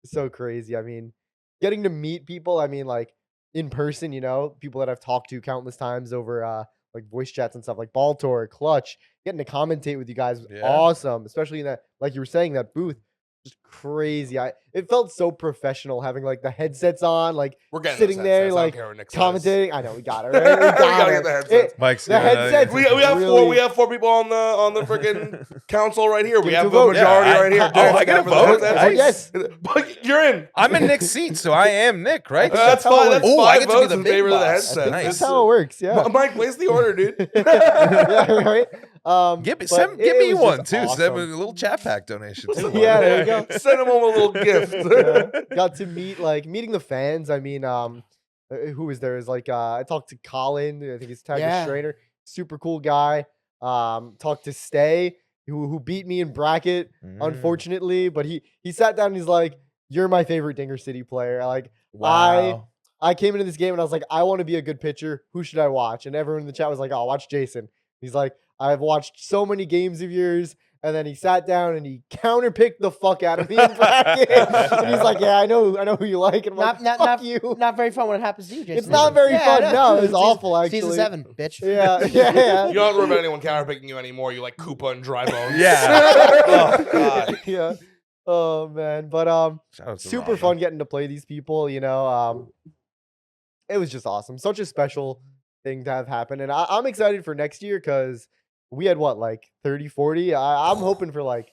so crazy. I mean, getting to meet people, I mean, like in person, people that I've talked to countless times over like voice chats and stuff like Baltor, Clutch, getting to commentate with you guys was Yeah. awesome, especially in that, like you were saying, that booth. Just crazy. It felt so professional having like the headsets on, like We're getting sitting those there, headsets. I don't like care what Nick says. commentating. I know we got it. Right? We gotta get the headsets. Mike's The headsets. We have really- we have 4 people on the freaking council right here. We Give it have to the vote. majority Yeah, right here. I got a for the vote. headsets. Yes. But you're in. I'm in Nick's seat, so I am Nick, right? That's how it fine. That's works. Oh, I 5 get to be votes the in big favor of the boss. headset. Nice. That's how it works. Yeah. Mike, place the order, dude. Yeah, right. Give me, But give it me was one just too. Send me a awesome. little chat pack donation too. Yeah, there you go. Send him home a little gift. Got to meeting the fans. I mean, who was there? Is like I talked to Colin. I think he's tagged Yeah. Strainer. Super cool guy. Talked to Stay, who beat me in bracket, unfortunately, but he sat down and he's like, "You're my favorite Dinger City player." Like Wow. I came into this game and I was like, I want to be a good pitcher. Who should I watch? And everyone in the chat was like, "Oh, watch Jason." He's like, "I've watched so many games of yours." And then he sat down and he counterpicked the fuck out of me in bracket. And he's like, "Yeah, I know who you like." And I'm like, "Fuck you." Not very fun when it happens to you, Jason. It's not very Yeah, fun. I know. No, it was Season- awful, actually. Season 7, bitch. Yeah. You don't remember anyone counterpicking you anymore. You like Koopa and Dry Bones. Yeah. Oh God. Yeah. Oh man, but Shout out to super Rhonda. fun getting to play these people. It was just awesome. Such a special thing to have happen, and I'm excited for next year because we had like 30, 40. I'm hoping for like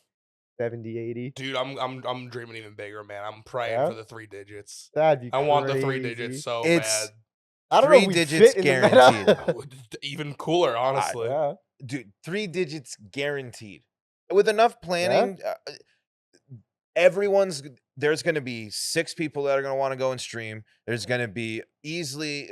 70, 80. Dude, I'm dreaming even bigger, man. I'm praying Yeah? for the 3 digits. That'd be. I want the 3 crazy. digits so It's- bad. I don't know if 3 we digits fit in the meta. guaranteed. Even cooler, honestly. Yeah. Dude, 3 digits guaranteed. With enough planning, there's going to be 6 people that are going to want to go and stream. There's going to be easily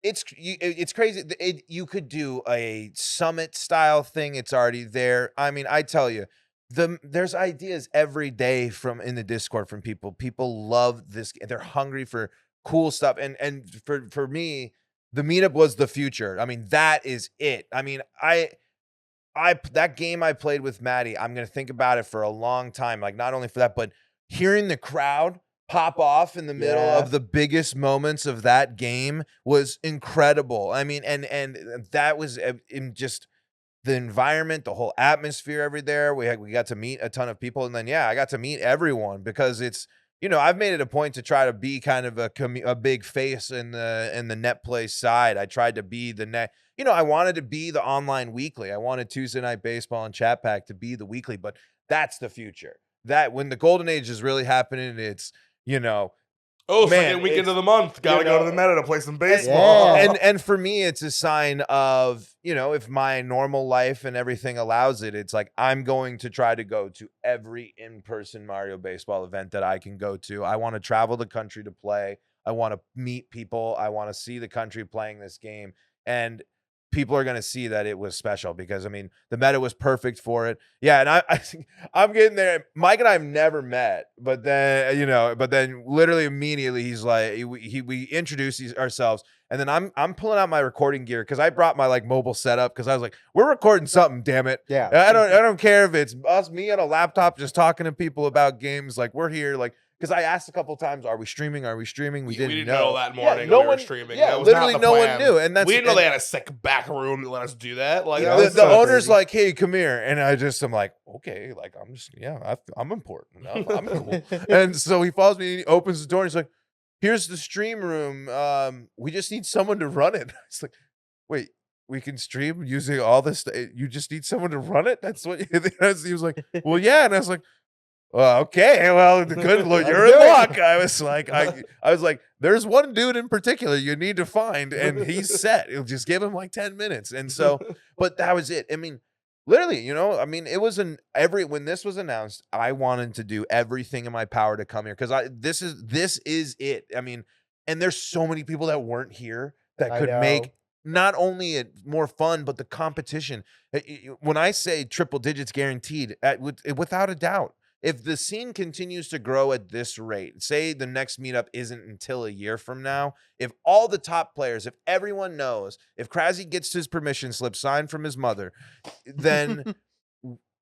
It's crazy. You could do a summit style thing. It's already there. I mean, I tell you, there's ideas every day from in the Discord from people. People love this. They're hungry for cool stuff. And for me, the meetup was the future. I mean, that is it. I mean, that game I played with Maddie, I'm gonna think about it for a long time. Like not only for that, but hearing the crowd pop off in the middle of the biggest moments of that game was incredible. I mean, and that was in just the environment, the whole atmosphere every there. We got to meet a ton of people, and then I got to meet everyone because it's I've made it a point to try to be kind of a big face in the net play side. I tried to be the net. I wanted to be the online weekly. I wanted Tuesday Night Baseball and Chat Pack to be the weekly, but that's the future. That when the golden age is really happening, it's Second weekend of the month. Gotta go to the Meta to play some baseball. And for me, it's a sign of, if my normal life and everything allows it, it's like I'm going to try to go to every in-person Mario Baseball event that I can go to. I want to travel the country to play. I want to meet people. I want to see the country playing this game. And people are going to see that it was special because, I mean, the meta was perfect for it. Yeah, and I'm getting there. Mike and I have never met, but then, literally immediately he's like, we introduce ourselves, and then I'm pulling out my recording gear because I brought my mobile setup because I was like, we're recording something, damn it. Yeah. I don't care if it's me on a laptop just talking to people about games. Like we're here, because I asked a couple times, are we streaming? Are we streaming? We didn't know that morning. no we were one streaming. Yeah, that was literally not the no one plan. knew, and we didn't know they had a sick back room to let us do that. Like the owner's like, hey, come here, and I'm like, okay, I'm just I'm important enough. I'm cool. And so he follows me, and he opens the door, and he's like, here's the stream room. We just need someone to run it. It's like, wait. We can stream using all this. You just need someone to run it. That's what he was like. Well, yeah, and I was like, well, okay. Well, good Lord, you're in luck. I was like, there's one dude in particular you need to find, and he's set. It'll just give him 10 minutes, and so, but that was it. I mean, literally, I mean, it was when this was announced, I wanted to do everything in my power to come here because this is it. I mean, and there's so many people that weren't here that could make not only it more fun, but the competition. When I say triple digits guaranteed, without a doubt, if the scene continues to grow at this rate, say the next meetup isn't until a year from now, if all the top players, if everyone knows, if Krasny gets his permission slip signed from his mother, then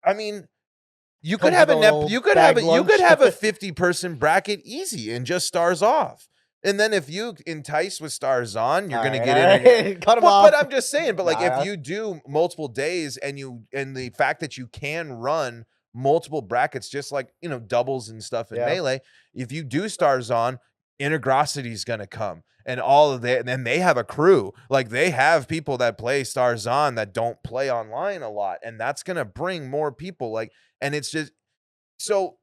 I mean, you could have a 50-person bracket easy and just stars off. And then if you entice with stars on, you're going to get in. Cut them off. But I'm just saying, if you do multiple days and the fact that you can run multiple brackets, just like, doubles and stuff in Melee, if you do stars on, Intergrosity is going to come and all of that. And then they have a crew. They have people that play stars on that don't play online a lot. And that's going to bring more people. And it's just so.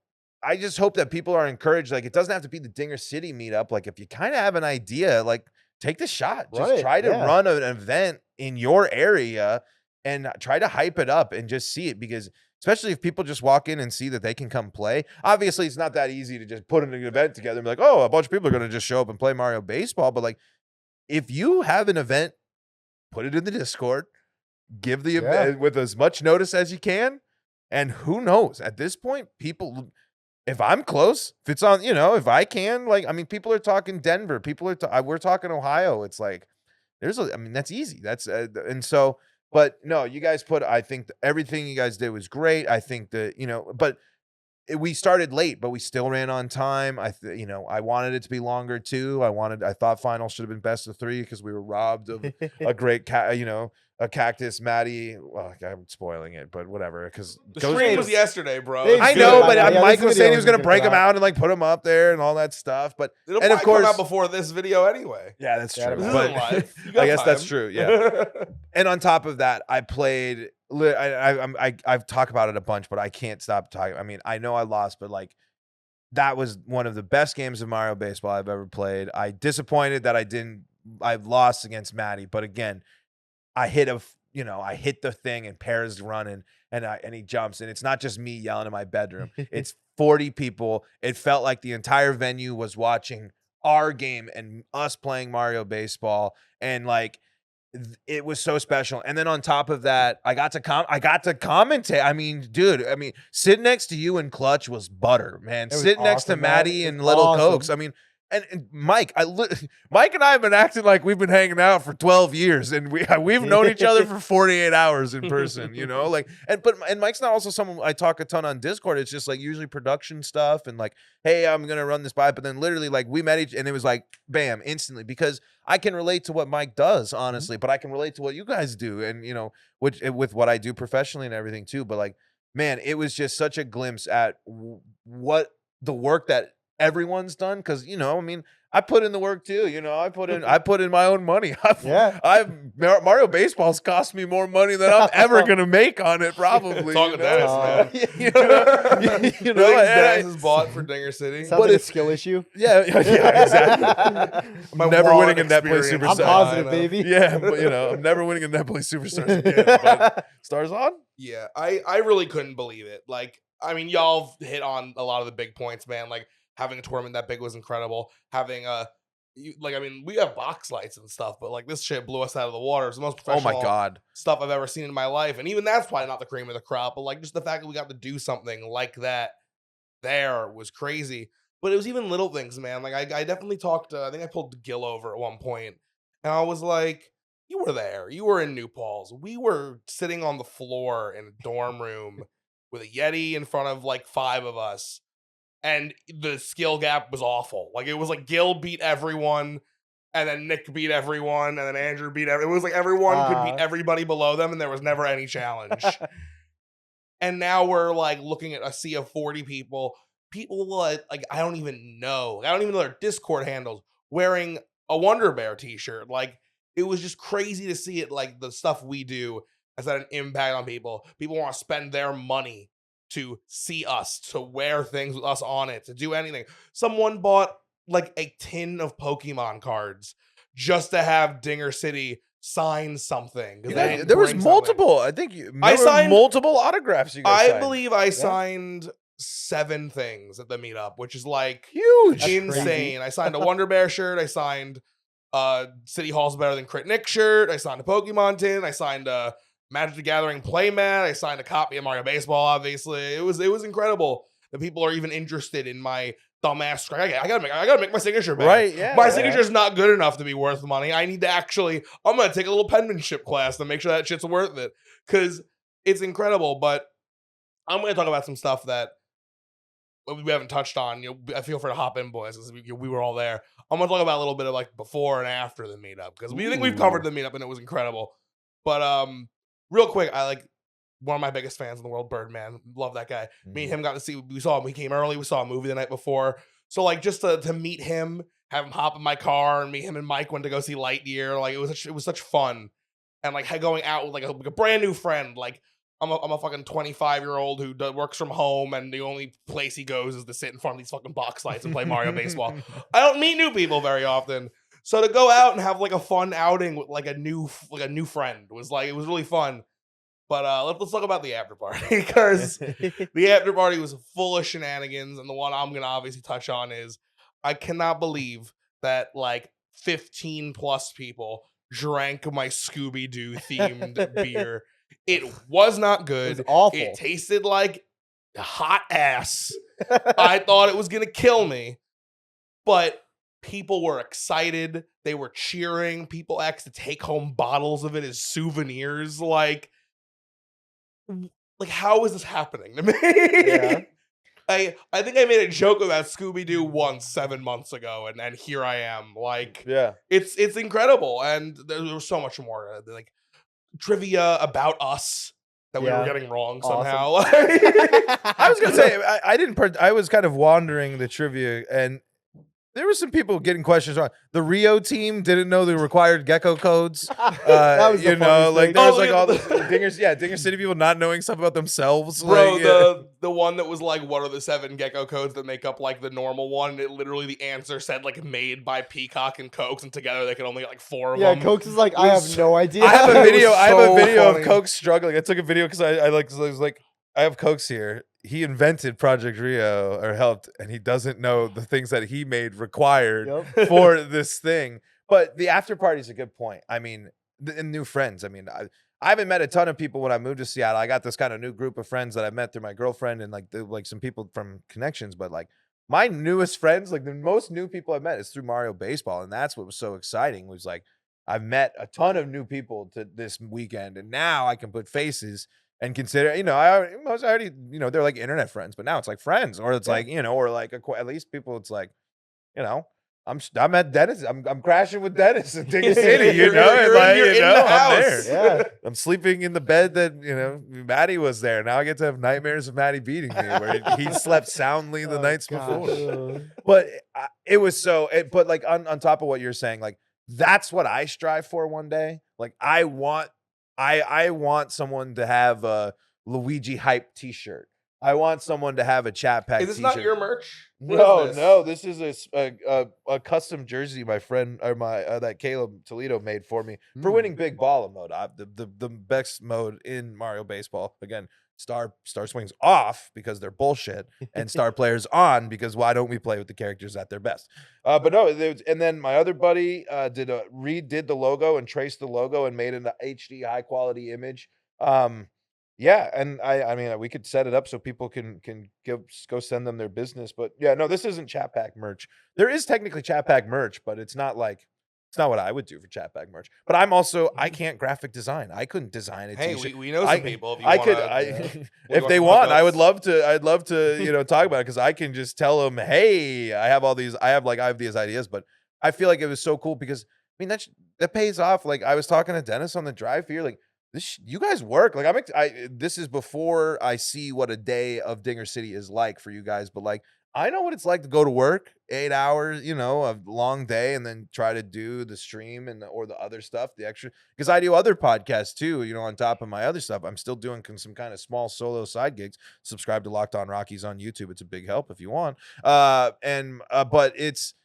I just hope that people are encouraged. It doesn't have to be the Dinger City meetup. If you kind of have an idea, take the shot. Just try to run an event in your area and try to hype it up and just see it. Because especially if people just walk in and see that they can come play. Obviously, it's not that easy to just put an event together and be like, oh, a bunch of people are going to just show up and play Mario Baseball. But if you have an event, put it in the Discord, give the event with as much notice as you can. And who knows? At this point, people... If I'm close, if it's on, if I can, people are talking Denver, we're talking Ohio. It's that's easy. That's, and so, but no, you guys I think everything you guys did was great. I think that, but we started late, but we still ran on time. I wanted it to be longer too. I thought finals should have been best of 3 because we were robbed of a great, a cactus Maddie. Well, I'm spoiling it, but whatever. Because the stream was yesterday, bro. I know, but Mike was saying he was going to break them out and put them up there and all that stuff. But it'll probably come out before this video anyway. Yeah, that's true. This But isn't live. I guess that's true. Yeah. And on top of that, I played. I've talked about it a bunch, but I can't stop talking. I mean, I know I lost, but that was one of the best games of Mario Baseball I've ever played. I disappointed that I lost against Maddie, but again. I hit the thing and Pear's running and he jumps and it's not just me yelling in my bedroom. It's 40 people. It felt like the entire venue was watching our game and us playing Mario Baseball, and like it was so special. And then on top of that, I got to commentate. I mean, dude, sitting next to you in Clutch was butter, man. It was Sitting next to awesome, man. Maddie It's and Little awesome. Cokes. I mean, and Mike, Mike and I have been acting like we've been hanging out for 12 years, and we've known each other for 48 hours in person, you know, like, and Mike's not also someone I talk a ton on Discord. It's just like usually production stuff and like, hey, I'm gonna run this by, but then literally like we met and it was like bam, instantly, because I can relate to what Mike does, honestly, but I can relate to what you guys do, and you know, with what I do professionally and everything too. But like, man, it was just such a glimpse at what the work that everyone's done, because you know, I mean, I put in the work too, you know, I put in my own money. Mario Baseball's cost me more money than I'm ever gonna make on it, probably. Talk to Dennis, man. You know, You know, Dennis is bought for Dinger City. Sounds like a skill issue. yeah, exactly. My I'm never wallet winning a Net Play experience. Superstar. I'm positive, baby. Yeah, but you know, I'm never winning a Net Play Superstars again. But Stars on? Yeah, I really couldn't believe it. Like, I mean, y'all hit on a lot of the big points, man. Like, having a tournament that big was incredible. Having we have box lights and stuff, but like this shit blew us out of the water. It's the most Oh professional my god. stuff I've ever seen in my life. And even that's probably not the cream of the crop, but like just the fact that we got to do something like that there was crazy. But it was even little things, man. Like I definitely talked I think I pulled Gil over at one point, and I was like, you were there. You were in New Paltz. We were sitting on the floor in a dorm room with a Yeti in front of like 5 of us. And the skill gap was awful. Like, it was like Gil beat everyone, and then Nick beat everyone, and then Andrew beat everyone. It was like everyone could beat everybody below them, and there was never any challenge. And now we're like looking at a sea of 40 people. People like I don't even know their Discord handles, wearing a Wonder Bear t-shirt. Like, it was just crazy to see it. Like, the stuff we do has had an impact on people. People want to spend their money to see us, to wear things with us on it, to do anything. Someone bought like a tin of Pokemon cards just to have Dinger City sign something. There was multiple. I think I signed multiple autographs. You guys signed. believe I signed 7 things at the meetup, which is like huge, insane. I signed a Wonder Bear shirt. I signed City Hall's Better Than Crit Nick shirt. I signed a Pokemon tin. I signed a Magic the Gathering playmat. I signed a copy of Mario Baseball, obviously. It was incredible that people are even interested in my dumbass. I gotta make my signature back. Right, yeah. My signature's not good enough to be worth money. I need to I'm gonna take a little penmanship class to make sure that shit's worth it. Cause it's incredible. But I'm gonna talk about some stuff that we haven't touched on. You know, I feel free to hop in, boys, because we were all there. I'm gonna talk about a little bit of like before and after the meetup, because we think we've covered the meetup and it was incredible. But real quick, I like one of my biggest fans in the world, Birdman. Love that guy. Me and him got to see. We saw him. He came early. We saw a movie the night before. So like just to meet him, have him hop in my car, and him and Mike went to go see Lightyear. Like it was such fun, and like going out with like a brand new friend. Like I'm a fucking 25-year-old who works from home, and the only place he goes is to sit in front of these fucking box lights and play Mario Baseball. I don't meet new people very often. So to go out and have like a fun outing with like a new friend it was really fun. But let's talk about the after party, because the after party was full of shenanigans, and the one I'm gonna obviously touch on is I cannot believe that like 15 plus people drank my Scooby-Doo themed beer. It was not good. It was awful. It tasted like hot ass. I thought it was gonna kill me, but people were excited. They were cheering. People asked to take home bottles of it as souvenirs. Like how is this happening to me? Yeah. I think I made a joke about Scooby-Doo once 7 months ago, and here I am. Like, yeah, it's incredible, and there was so much more. Like trivia about us that we were getting wrong somehow. I was gonna say I was kind of wandering the trivia, and there were some people getting questions wrong. The Rio team didn't know the required gecko codes. That was you know, like there was like all the Dinger City people not knowing stuff about themselves. Bro, like, the one that was like, what are the 7 gecko codes that make up like the normal one? It literally, the answer said like made by Peacock and Cokes, and together they could only get like 4 of them. Yeah, Cokes is like, I have no idea. I have a video. so I have a video funny. of Cokes struggling. I took a video because I was like, I have Cokes here. he invented Project Rio or helped, and he doesn't know the things that he made required Yep. for this thing. But the after party is a good point. I mean, and new friends. I mean, I haven't met a ton of people when I moved to Seattle. I got this kind of new group of friends that I met through my girlfriend and like some people from connections. But like my newest friends, like the most new people I've met is through Mario Baseball, and that's what was so exciting. Was like I've met a ton of new people to this weekend, and now I can put faces and consider, I already, they're like internet friends, but now it's like friends, or it's like, or like at least people. It's like, you know, I'm at Dennis. I'm crashing with Dennis in Dinger City. You're in the I'm house. there. Yeah. I'm sleeping in the bed that Maddie was there. Now I get to have nightmares of Maddie beating me, where he slept soundly the Oh, nights gosh. before. But it was so. But like on top of what you're saying, like that's what I strive for one day. Like I want someone to have a Luigi hype T-shirt. I want someone to have a chat pack. Is this T-shirt. not your merch? No. This is a custom jersey my friend or my that Caleb Toledo made for me for winning Big Baller mode. The best mode in Mario Baseball. Again, star swings off because they're bullshit, and star players on because why don't we play with the characters at their best? But no, and then my other buddy redid the logo and traced the logo and made an HD high quality image. Yeah, and I mean we could set it up so people can go send them their business, but yeah, no, this isn't Chat Pack merch. There is technically Chat Pack merch, but it's not what I would do for Chat Pack merch. But I can't graphic design. I couldn't design it. Hey, we know some people. If if they want, I'd love to talk about it, because I can just tell them, hey, I have these ideas. But I feel like it was so cool because I mean that pays off. Like I was talking to Dennis on the drive here, like. You guys work like this is before I see what a day of Dinger City is like for you guys, but like I know what it's like to go to work 8 hours, a long day, and then try to do the stream or the other stuff, the extra, because I do other podcasts too, on top of my other stuff. I'm still doing some kind of small solo side gigs. Subscribe to Locked On Rockies on YouTube. It's a big help if you want. But it's,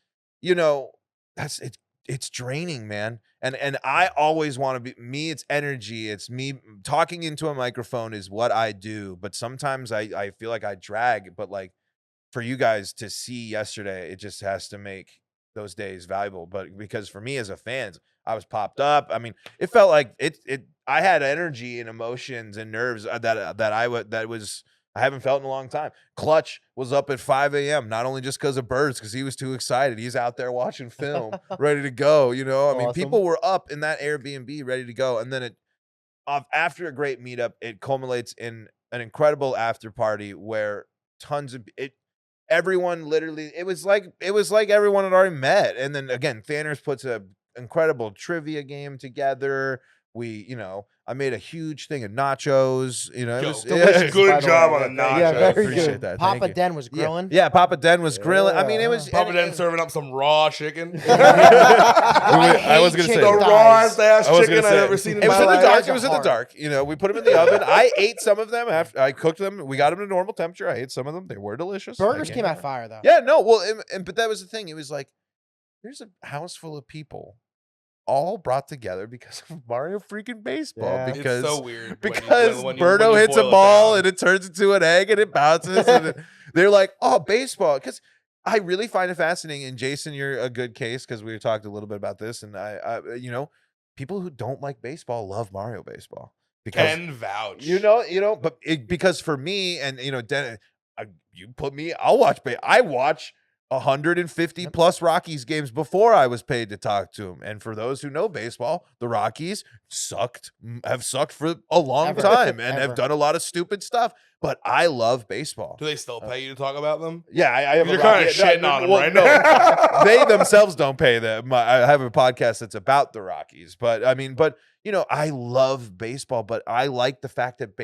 it's draining, man. And I always want to be me. It's energy. It's me talking into a microphone is what I do. But sometimes I feel like I drag. But like for you guys to see yesterday, it just has to make those days valuable. But because for me as a fan, I was popped up. I mean, it felt like I had energy and emotions and nerves that I haven't felt in a long time. Clutch was up at 5 a.m., not only just because of birds, because he was too excited. He's out there watching film, ready to go. I mean, Awesome. people were up in that Airbnb ready to go. And then after a great meetup, it culminates in an incredible after party where everyone literally, it was like everyone had already met. And then again, Thanners puts a incredible trivia game together. I made a huge thing of nachos. It was delicious, good by the job way. on the Yeah, nachos. very Appreciate good. that. Papa Thank you. Den was grilling. Yeah, Papa Den was grilling. I mean, it was Papa Den serving up some raw chicken. I was gonna say the rawest ass chicken I've ever seen in It was my in the life. dark. It was in the dark. We put them in the oven. I ate some of them after I cooked them. We got them to normal temperature. I ate some of them. They were delicious. Burgers I came can't- out fire though. Yeah, no. Well, but that was the thing. It was like there's a house full of people all brought together because of Mario freaking baseball. Yeah. Because It's so weird. because when Birdo you hits a boil it ball down. and it turns into an egg and it bounces. And they're like, oh, baseball. Because I really find it fascinating. And Jason, you're a good case because we talked a little bit about this. And I people who don't like baseball love Mario Baseball. Because Can vouch. but because for me and Den, you put me, I'll watch. I watch 150 plus Rockies games before I was paid to talk to them. And for those who know baseball, the Rockies have sucked for a long Ever. time and Ever. have done a lot of stupid stuff. But I love baseball. Do they still pay you to talk about them? Yeah, I have. You're kind of shitting on them right no, now. they themselves don't pay them. I have a podcast that's about the Rockies, but I mean, I love baseball, but I like the fact that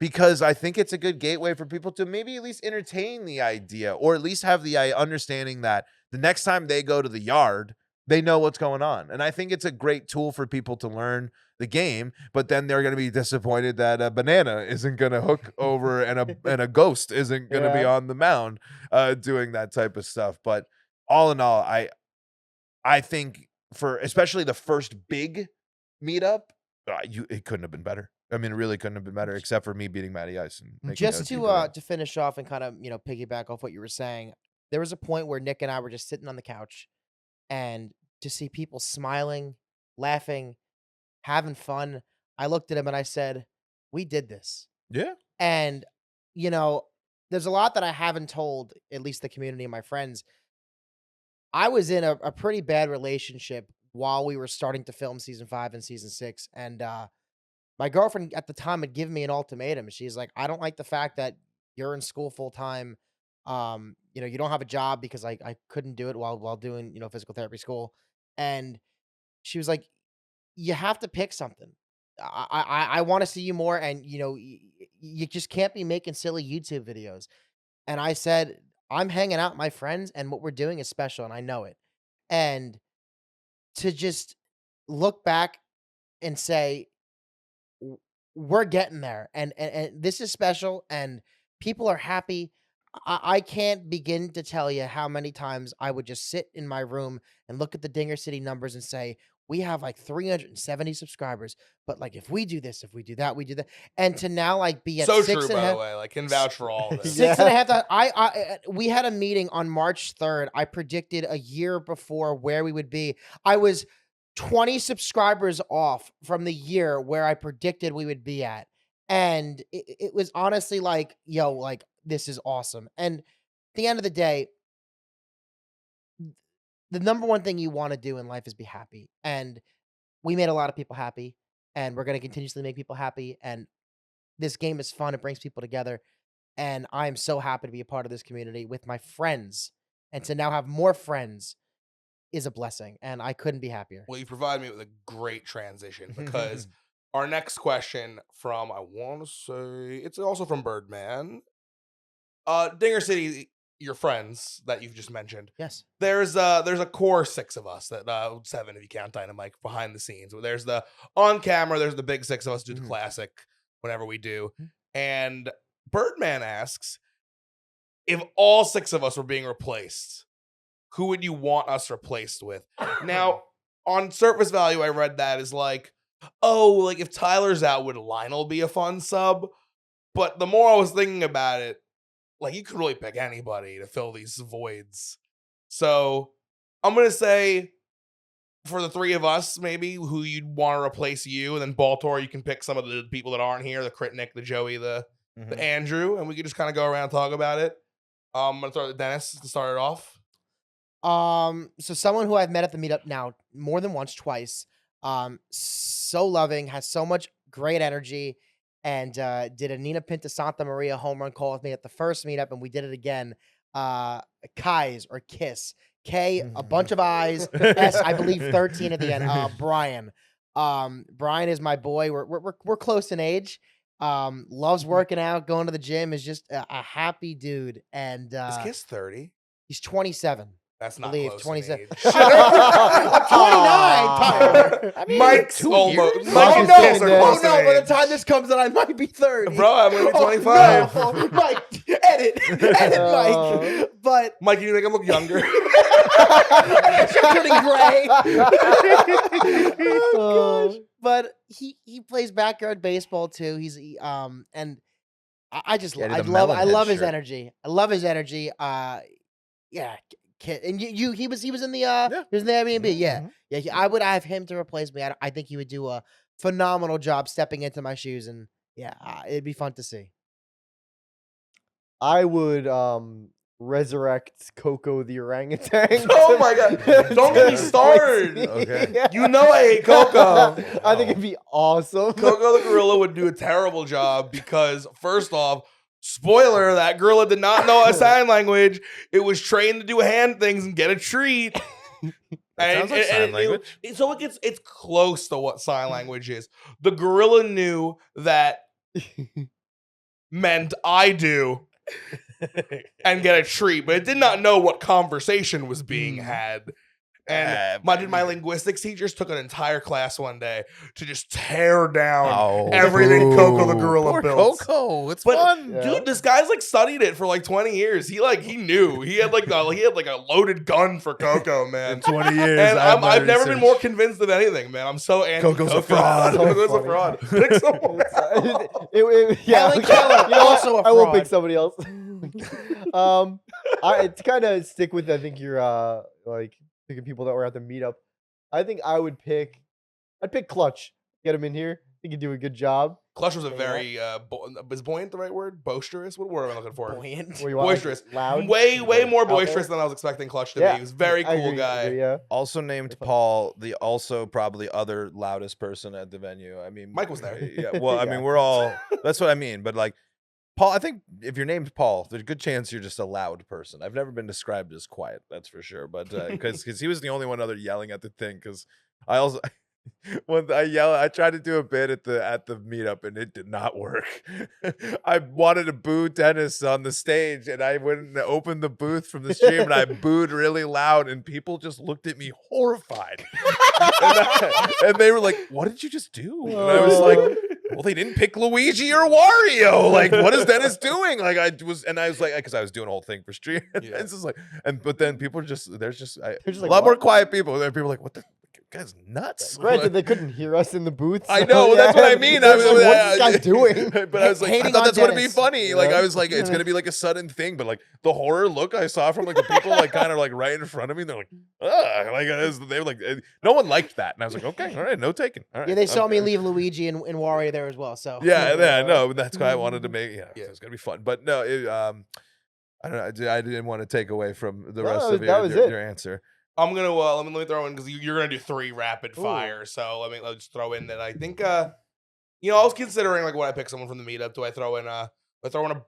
because I think it's a good gateway for people to maybe at least entertain the idea, or at least have the understanding that the next time they go to the yard, they know what's going on. And I think it's a great tool for people to learn the game, but then they're going to be disappointed that a banana isn't going to hook over and a ghost isn't going to be on the mound doing that type of stuff. But all in all, I think for especially the first big meetup, it couldn't have been better. I mean, it really couldn't have been better, except for me beating Matty Ice and making Just OT great. to finish off and kind of piggyback off what you were saying, there was a point where Nick and I were just sitting on the couch, and to see people smiling, laughing, having fun, I looked at him and I said, "We did this." Yeah. And you know, there's a lot that I haven't told, at least the community and my friends. I was in a pretty bad relationship while we were starting to film season 5 and season 6, and my girlfriend at the time had given me an ultimatum. She's like, "I don't like the fact that you're in school full time. You don't have a job," because I couldn't do it while doing, physical therapy school. And she was like, "You have to pick something. I want to see you more, and you just can't be making silly YouTube videos." And I said, "I'm hanging out with my friends, and what we're doing is special, and I know it." And to just look back and say, we're getting there, and this is special, and people are happy. I can't begin to tell you how many times I would just sit in my room and look at the Dinger City numbers and say, we have like 370 subscribers, but like if we do this, if we do that, we do that. And to now like be at So six true, and a by half, the way. Like, can vouch for all of this. six and a half. We had a meeting on March 3rd. I predicted a year before where we would be. I was 20 subscribers off from the year where I predicted we would be at. And it was honestly like, yo, like, this is awesome. And at the end of the day, the number one thing you want to do in life is be happy. And we made a lot of people happy, and we're going to continuously make people happy. And this game is fun. It brings people together. And I'm so happy to be a part of this community with my friends. And to now have more friends is a blessing. And I couldn't be happier. Well, you provide me with a great transition because our next question from, I want to say, it's also from Birdman. Dinger City, your friends that you've just mentioned. Yes. There's a core 6 of us, that 7 if you count Dynamite behind the scenes. There's the on camera, there's the big 6 of us do the classic whenever we do. And Birdman asks, if all 6 of us were being replaced, who would you want us replaced with? Now, on surface value, I read that as like, oh, like if Tyler's out, would Lionel be a fun sub? But the more I was thinking about it, like, you could really pick anybody to fill these voids. So I'm going to say, for the 3 of us, maybe, who you'd want to replace you. And then Baltor, you can pick some of the people that aren't here, the Crit Nick, the Joey, the Andrew. And we could just kind of go around and talk about it. I'm going to throw it to Dennis to start it off. So someone who I've met at the meetup now more than once, twice, so loving, has so much great energy, and did a Nina Pinta Santa Maria home run call with me at the first meetup, and we did it again. Kai's or Kiss. K, a bunch of I's. S, I believe 13 at the end. Brian. Brian is my boy. We're close in age. Loves working out, going to the gym, is just a happy dude. And Is Kiss 30? he's 27. That's not believe, close 27. in age. I'm 29, Tyler. I mean, Mike's 2 almost. years? Mike oh and no, Kiss are close by in the age. time this comes out, I might be 30. Bro, I'm going to be 25. No, Mike, edit, Mike. But Mike, can you make him look younger? turning gray. Oh, gosh. But he plays backyard baseball too. He's and I just Yeah, I the love Melonhead his shirt. energy. I love his energy. Yeah, kid. And he was in the he was in the Airbnb. Yeah. I would have him to replace me. I think he would do a phenomenal job stepping into my shoes, and yeah, it'd be fun to see. I would resurrect Coco the orangutan. Oh my God. Don't get me started. Okay. You know I hate Coco. I think it'd be awesome. Coco the gorilla would do a terrible job because, first off, spoiler, that gorilla did not know a sign language. It was trained to do hand things and get a treat. Sounds like sign language. So it's close to what sign language is. The gorilla knew that meant I do and get a treat, but it did not know what conversation was being had. And my linguistics teachers took an entire class one day to just tear down everything Coco the gorilla Poor built. Coco, it's But fun. dude, this guy's like studied it for like 20 years. He knew he had like a loaded gun for Coco, man. 20 years. And I've never been more convinced of anything, man. I'm so anti Coco's a fraud. Coco's a fraud. Pick someone. Helen Keller, also a I will fraud. pick somebody else. To kind of stick with, I think you're like picking people that were at the meetup. I think I'd pick Clutch. Get him in here. I think he'd do a good job. Clutch was a very is buoyant the right word? Boisterous? What word am I looking for? Buoyant. What do you want, like, Boisterous. loud. Way more Out there? boisterous than I was expecting Clutch to Yeah, be. He was a very I cool agree, guy. yeah. Also named Paul, the also probably other loudest person at the venue. I mean, Mike was there. Yeah, well, I Yeah. mean, we're all. That's what I mean. But like, Paul, I think if your name's Paul, there's a good chance you're just a loud person. I've never been described as quiet, that's for sure. But because he was the only one other yelling at the thing. Because I also. When I tried to do a bit at the meetup and it did not work. I wanted to boo Dennis on the stage and I went and opened the booth from the stream and I booed really loud and people just looked at me horrified. and they were like, "What did you just do?" And I was like, "Well, they didn't pick Luigi or Wario. Like, what is Dennis doing?" Like, I was like, because I was doing a whole thing for stream. And Yeah. it's just like, but then people are just They're just a like, lot more "What?" quiet people. And people are like, "What the guy's nuts?" Granted, they couldn't hear us in the booth. I so, know, that's what I mean. They're just like, what's this guy doing? But I was like, I Hating thought on that's going to be Dennis. funny. Like, Yeah. I was like, it's going to be like a sudden thing. But like the horror look I saw from like the people like kind of like right in front of me, they're like, ugh. Like they were like, no one liked that, and I was like, okay, all right, no taking. All right, Yeah, they saw me okay. leave Luigi and Wario there as well. So Yeah, no, but that's why I wanted to make. Yeah, Yeah. it's gonna be fun. But no, I don't know. I didn't want to take away from the No, rest of that was your, it. your answer. I'm gonna let me throw in because you're gonna do 3 rapid fire. So let's throw in that I think I was considering like when I pick someone from the meetup. Do I throw in a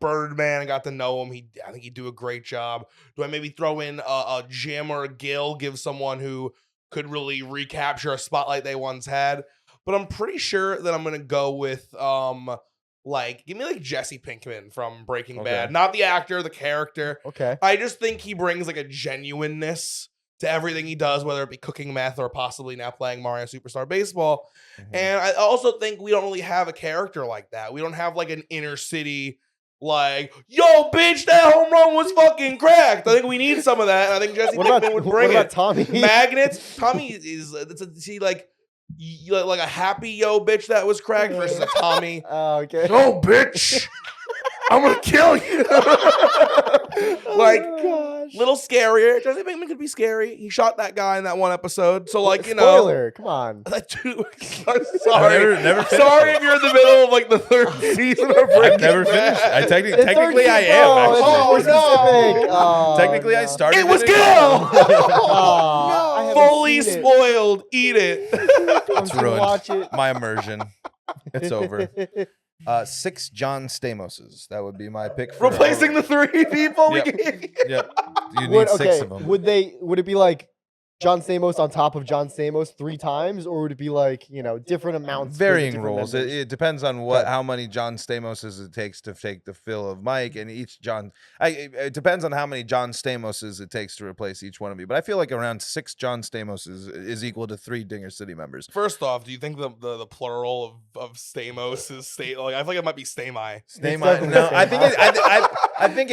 Birdman? I got to know him. I think he'd do a great job. Do I maybe throw in a Jim or a Gil? Give someone who could really recapture a spotlight they once had. But I'm pretty sure that I'm gonna go with give me like Jesse Pinkman from Breaking Okay. Bad, not the actor, the character. Okay. I just think he brings like a genuineness to everything he does, whether it be cooking meth or possibly now playing Mario Superstar Baseball. And I also think we don't really have a character like that. We don't have like an inner city like, yo, bitch, that home run was fucking cracked. I think we need some of that. And I think Jesse Pinkman would bring what about it. Tommy? Magnets. Tommy is like a happy yo bitch that was cracked versus a Tommy. Oh, okay. Yo, bitch, I'm gonna kill you. Like, gosh. little scarier. Jesse Pinkman could be scary. He shot that guy in that one episode. So, like, Spoiler, come on. Dude, sorry. never finished Sorry it. if you're in the middle of like the 3rd season of Breaking I've never finished. Bad. I technically It's third I season. am. Oh, Actually. it's more specific. Oh, Technically, I no. started. It was in Gil. Oh, I haven't Fully seen it. spoiled. Eat it. It's I'm gonna ruined. Watch it. My immersion. It's over. 6 John Stamoses. That would be my pick. For Replacing the 3 people we Yep. gave. Yep. You need 6 of them. Would it be like John Stamos on top of John Stamos 3 times, or would it be like, different amounts? for the Varying different roles. members? It depends on Okay. how many John Stamoses it takes to take the fill of Mike, and each John. It depends on how many John Stamoses it takes to replace each one of me. But I feel like around 6 John Stamoses is equal to 3 Dinger City members. First off, do you think the plural of Stamos is like I feel like it might be Stami. definitely No, I think Stamos. I think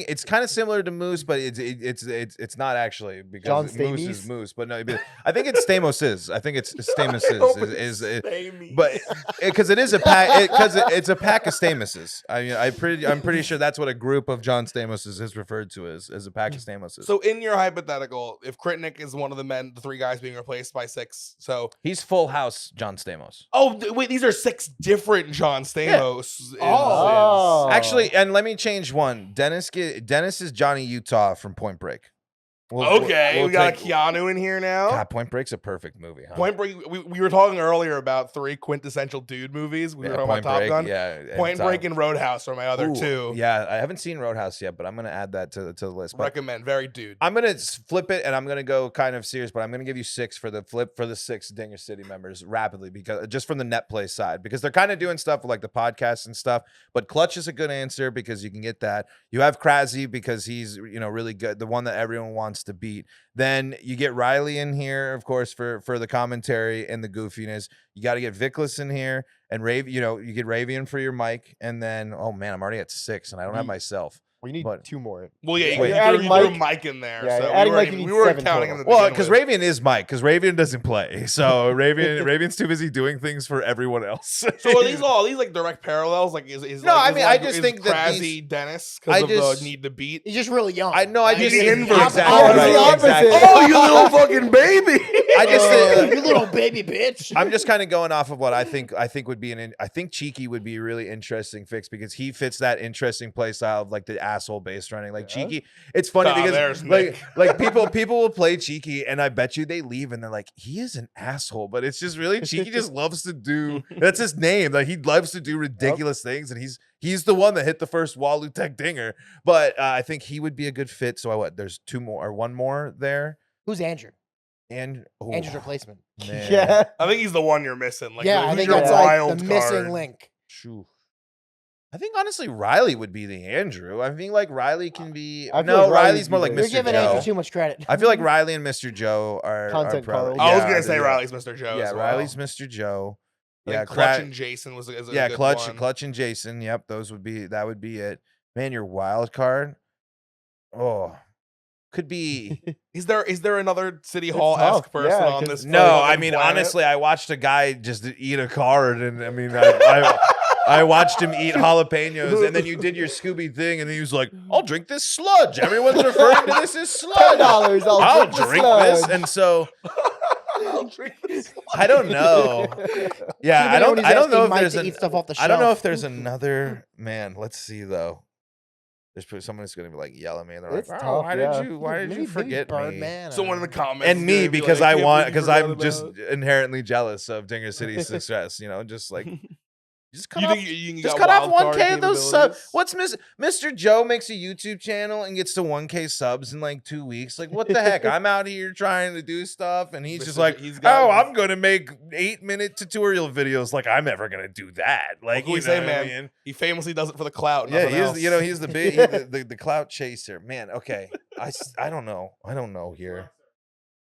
it's kind of similar to Moose, but it's not actually because John Moose is Stamies? Moose. But no, I think it's Stamoses. I think it's Stamos is Stami. but because it is a pack because it's a pack of Stamoses. I mean, I'm pretty sure that's what a group of John Stamoses is referred to as a pack of Stamoses. So in your hypothetical, if Kritnik is one of the 3 guys being replaced by 6, so he's Full House John Stamos. wait, these are 6 different John Stamos. Oh. Actually, and let me change one. Dennis is Johnny Utah from Point Break. Okay, we got a Keanu in here now. God, Point Break's a perfect movie. Huh? Point Break. We were talking earlier about 3 quintessential dude movies. We were talking about Top Gun. Yeah, Point Break and Roadhouse are my other Ooh, 2. Yeah, I haven't seen Roadhouse yet, but I'm gonna add that to the list. But Recommend. Very dude. I'm gonna flip it, and I'm gonna go kind of serious, but I'm gonna give you 6 for the flip for the 6 Dinger City members rapidly because just from the net play side, because they're kind of doing stuff with like the podcast and stuff. But Clutch is a good answer because you can get that. You have Krasny because he's really good, the one that everyone wants else to beat. Then you get Riley in here, of course, for the commentary and the goofiness. You got to get Vickless in here and you get Ravian for your mic. And then, oh man, I'm already at 6 and I don't have myself. We need But- 2 more. Well, yeah, Wait, you you're adding threw a Mike? mic in there. Yeah, so you're adding we Mike, weren't, you we need weren't 7 counting total. him. Well, because Ravian is Mike, because Ravian doesn't play. So Ravian's too busy doing things for everyone else. So are these all these like direct parallels? Like is No, like, I is mean, like, I just is think that Krabsy these- Dennis I because of just- the need to beat. He's just really young. I know. I Like, just the inverse. exactly. Oh, he's the right, opposite. exactly. Oh, you little fucking baby! I just you little baby bitch. I'm just kind of going off of what I think would be I think Cheeky would be a really interesting fix because he fits that interesting play style of like the asshole base running. Like Yeah. Cheeky, it's funny Ah, because there's like Nick. people will play Cheeky and I bet you they leave and they're like, he is an asshole, but it's just really Cheeky just loves to do that's his name. Like he loves to do ridiculous things and he's the one that hit the first Walu Tech dinger. But I think he would be a good fit. So there's 2 more or 1 more there. Who's Andrew? And Andrew's replacement. man. Yeah. I think he's the one you're missing. Like, Yeah, I who's think your that's like wild the missing card? link. Shoo. I think honestly Riley would be the Andrew. I think like Riley can be. I feel No, like Riley's Riley's more like better. You're Mr. giving Joe. Andrew too much credit. I feel like Riley and Mr. Joe are Content probably, Carl. I was yeah, gonna say yeah. Riley's Mr. Joe. Yeah, as well. Riley's Mr. Joe. I think Yeah, Clutch Cra- and Jason was a yeah, good Clutch, one. Clutch and Jason. Yep, that would be it. Man, your wild card. Oh, could be. Is there another City It's Hall esque tough, person yeah, on 'cause- this? No, I fucking mean planet? honestly, I watched a guy just eat a card, and I mean, I watched him eat jalapenos, and then you did your Scooby thing, and he was like, "I'll drink this sludge." Everyone's referring to this as sludge. $10. I'll the drink this, sludge. and so I'll drink this. I don't know. Yeah, I don't know if there's to eat stuff off the shelf. I don't know if there's another man. Let's see though. There's someone who's gonna be like yell at me, and they're It's like, tough, why yeah. did you forget me? Birdman? Someone in the comments. And is me gonna be because like, I "Can't want believe you because forgot I'm just about-" inherently jealous of Dinger City's success. You know, just like just cut You off. think you Just got cut off wild card 1K of those subs. capabilities? What's Mr. Joe makes a YouTube channel and gets to 1K subs in like 2 weeks? Like, what the heck? I'm out here trying to do stuff, and he's just Mr. like, He's got oh, this- I'm gonna make 8-minute tutorial videos. Like, I'm never gonna do that. Like, What can we you say, know what I man? mean? He famously does it for the clout. Yeah, nothing he's else. he's the big the clout chaser, man. Okay, I don't know here.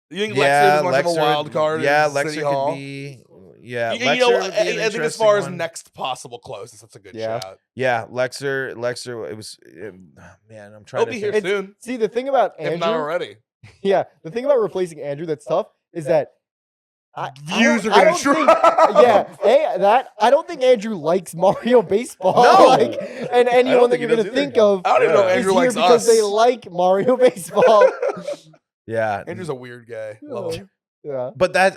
You think Yeah, Lexer is much of a Lexer wild would- card? Yeah, in City Lexer Hall? could be. Yeah, You Lexer know, would be an I think as interesting far as one. next possible closest, that's a good Yeah. shout. Yeah, Lexer. It was man. I'm trying He'll to be think. here soon, See, the thing about if not Andrew, already. yeah, the thing about replacing Andrew that's tough is that Views are I gonna don't think- drop. I don't think Andrew likes Mario baseball. No. Like, and anyone that think you're he gonna does think either. of I don't even know Yeah. if is Andrew here likes because us. they like Mario baseball. Yeah, Andrew's a weird guy. Love him. Yeah. but I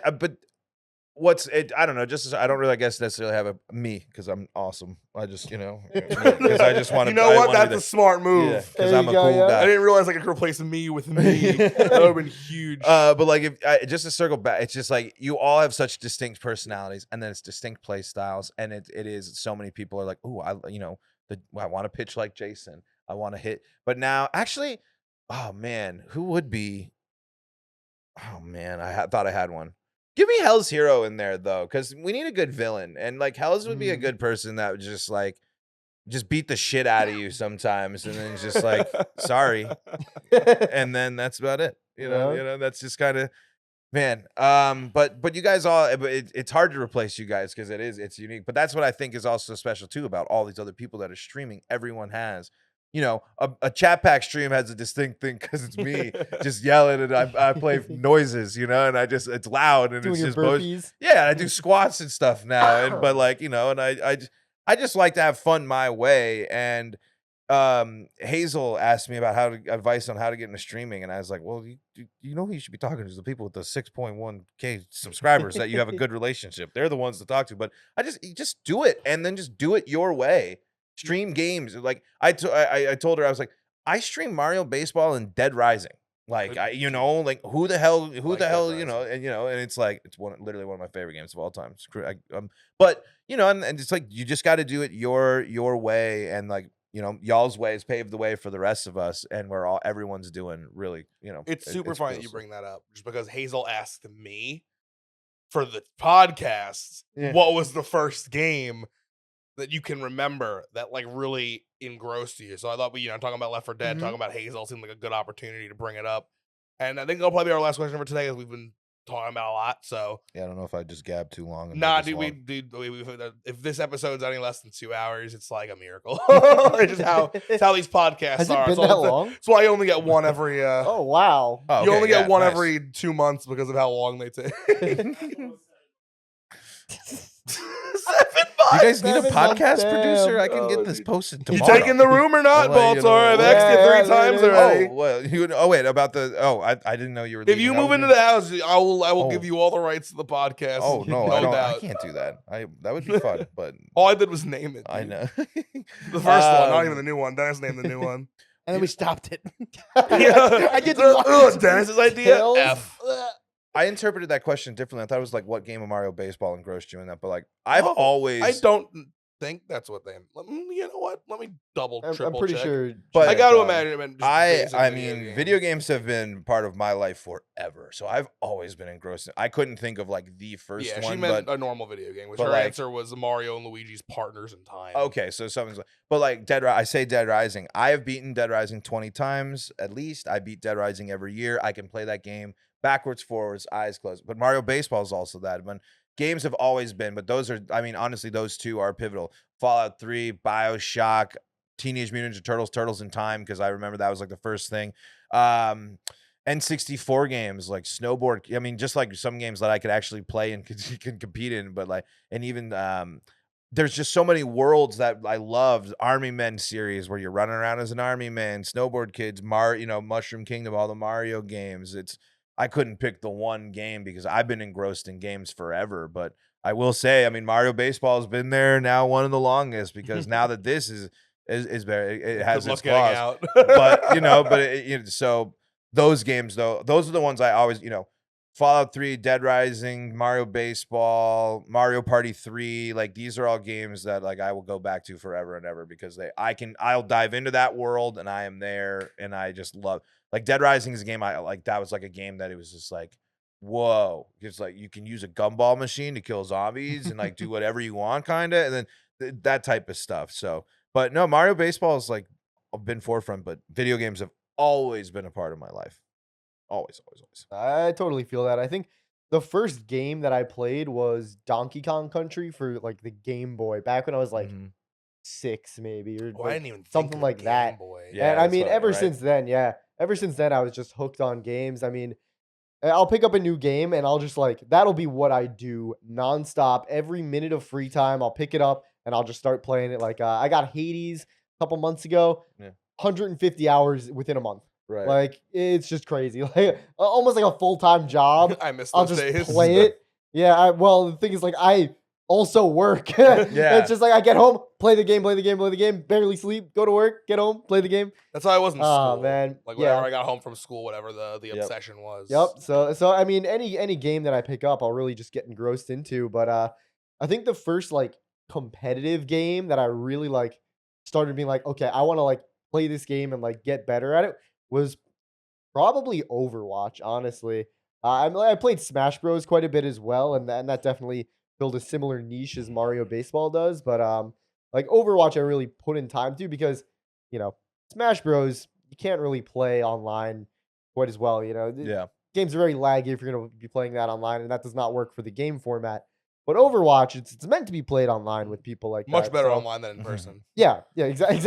don't know. Just I don't really, I guess, necessarily have a me because I'm awesome. I just because I just want to. You know what? That's a smart move. because There I'm you a go, cool yeah. I guy. didn't realize I could replace me with me. That would have been huge. But like, just to circle back, it's just like you all have such distinct personalities, and then it's distinct play styles, and it is so many people are like, "Ooh, I want to pitch like Jason. I want to hit." But now, actually, oh man, who would be? Oh man, thought I had one. Give me Hell's Hero in there though, because we need a good villain, and like Hell's would be a good person that would just beat the shit out of you sometimes, and then just like sorry, and then that's about it. You know, that's just kind of man. But you guys all, it's hard to replace you guys because it's unique. But that's what I think is also special too about all these other people that are streaming. Everyone has. A chat pack stream has a distinct thing because it's me just yelling and I play noises, and it's loud and Doing it's your just both. burpees. Yeah, I do squats and stuff now, but I just like to have fun my way. And Hazel asked me about advice on how to get into streaming, and I was like, well, you know who you should be talking to is the people with the 6.1K subscribers that you have a good relationship. They're the ones to talk to. But just do it, and then just do it your way. Stream games. Like I told her, I was like, I stream Mario Baseball and Dead Rising. Like who the hell, and and it's like literally one of my favorite games of all time. But and it's like you just got to do it your way, and like y'all's ways paved the way for the rest of us, and everyone's doing really It's super it's funny cool. that you bring that up, just because Hazel asked me for the podcast, Yeah. what was the first game that you can remember that like really engrossed you. So I thought talking about Left 4 Dead, Mhm. talking about Hazel seemed like a good opportunity to bring it up. And I think that'll probably be our last question for today, because we've been talking about a lot. So Yeah, I don't know if I just gabbed too long. and nah, made this dude, long. if this episode's any less than 2 hours, it's like a miracle. It's just it's how these podcasts Has are. it been So that it's long? that's why I only get one every. Oh wow. Oh, You okay, only yeah, get one nice. every 2 months because of how long they take. 7 You months. guys need a 7 months, podcast damn. producer? I can Oh, get this dude. posted You tomorrow. taking the room or not, I'll let you Baltar? I've know. asked you Yeah, 3 times there it is. already. Oh well, wait about the. Oh, I didn't know you were. If leaving. you I move was into gonna- the house, I will Oh. give you all the rights to the podcast. Oh no, no I don't. I doubt. can't do that. That would be fun, but All I did was name it. I dude. know. The first one, not even Um, the new one. Dennis named the new one. And then we stopped it. Yeah, I did Dennis's idea. Kills. F. I interpreted that question differently. I thought it was like, what game of Mario Baseball engrossed you in that? But like, I've Oh, always. I don't think that's what they. You know what? Let me double, I'm triple pretty check. sure. But I got to imagine it meant just basic I video mean, games. video games have been part of my life forever. So I've always been engrossed. I couldn't think of like the first Yeah, one, she meant but a normal video game. Which but her like- answer was Mario and Luigi's Partners in Time. okay, so something's like, but like I say Dead Rising. I have beaten Dead Rising 20 times at least. I beat Dead Rising every year. I can play that game backwards, forwards, eyes closed. But Mario Baseball is also that. When games have always been, but those are, I mean, honestly, those two are pivotal. Fallout 3, BioShock, Teenage Mutant Ninja Turtles, Turtles in Time, because I remember that was like the first thing. N64 games like Snowboard. I mean, just like some games that I could actually play and can compete in, but like, and even there's just so many worlds that I loved. Army Men series where you're running around as an army man, Snowboard Kids, Mushroom Kingdom, all the Mario games. I couldn't pick the one game because I've been engrossed in games forever. But I will say, I mean, Mario Baseball has been there now one of the longest, because now that this is very, it has Good its luck getting claws. out. But so those games though, those are the ones I always, Fallout 3, Dead Rising, Mario Baseball, Mario Party 3, like these are all games that like I will go back to forever and ever, because I'll dive into that world and I am there, and I just love, like Dead Rising is a game I like. That was like a game that it was just like, whoa, it's like you can use a gumball machine to kill zombies and like do whatever you want, kind of, and then that type of stuff. So, but no, Mario Baseball is like been forefront, but video games have always been a part of my life. Always. I totally feel that. I think the first game that I played was Donkey Kong Country for like the Game Boy back when I was like Mhm. 6 maybe, or Oh, I like, didn't even think something of like Game that. Boy. Yeah, and I that's mean, right, ever right? since then, I was just hooked on games. I mean, I'll pick up a new game and I'll just like, that'll be what I do nonstop. Every minute of free time, I'll pick it up and I'll just start playing it. Like, I got Hades a couple months ago, Yeah. 150 hours within a month. Right. Like, it's just crazy. Like, almost like a full-time job. I miss I'll those just days. play it. Yeah, well, the thing is, like, I also work. Yeah. It's just like I get home, play the game, barely sleep, go to work, get home, play the game. That's how I was in Aw, school. man. Like whenever Yeah. I got home from school, whatever the Yep. obsession was. Yep. So I mean, any game that I pick up, I'll really just get engrossed into. But I think the first like competitive game that I really like started being like, okay, I want to like play this game and like get better at it was probably Overwatch. Honestly, I played Smash Bros quite a bit as well, and that definitely filled a similar niche as Mario Baseball does. But like Overwatch, I really put in time to, because Smash Bros you can't really play online quite as well. Yeah. Games are very laggy if you're going to be playing that online, and that does not work for the game format. But Overwatch, it's meant to be played online with people like Much that. better so- online than in person. Yeah, exactly.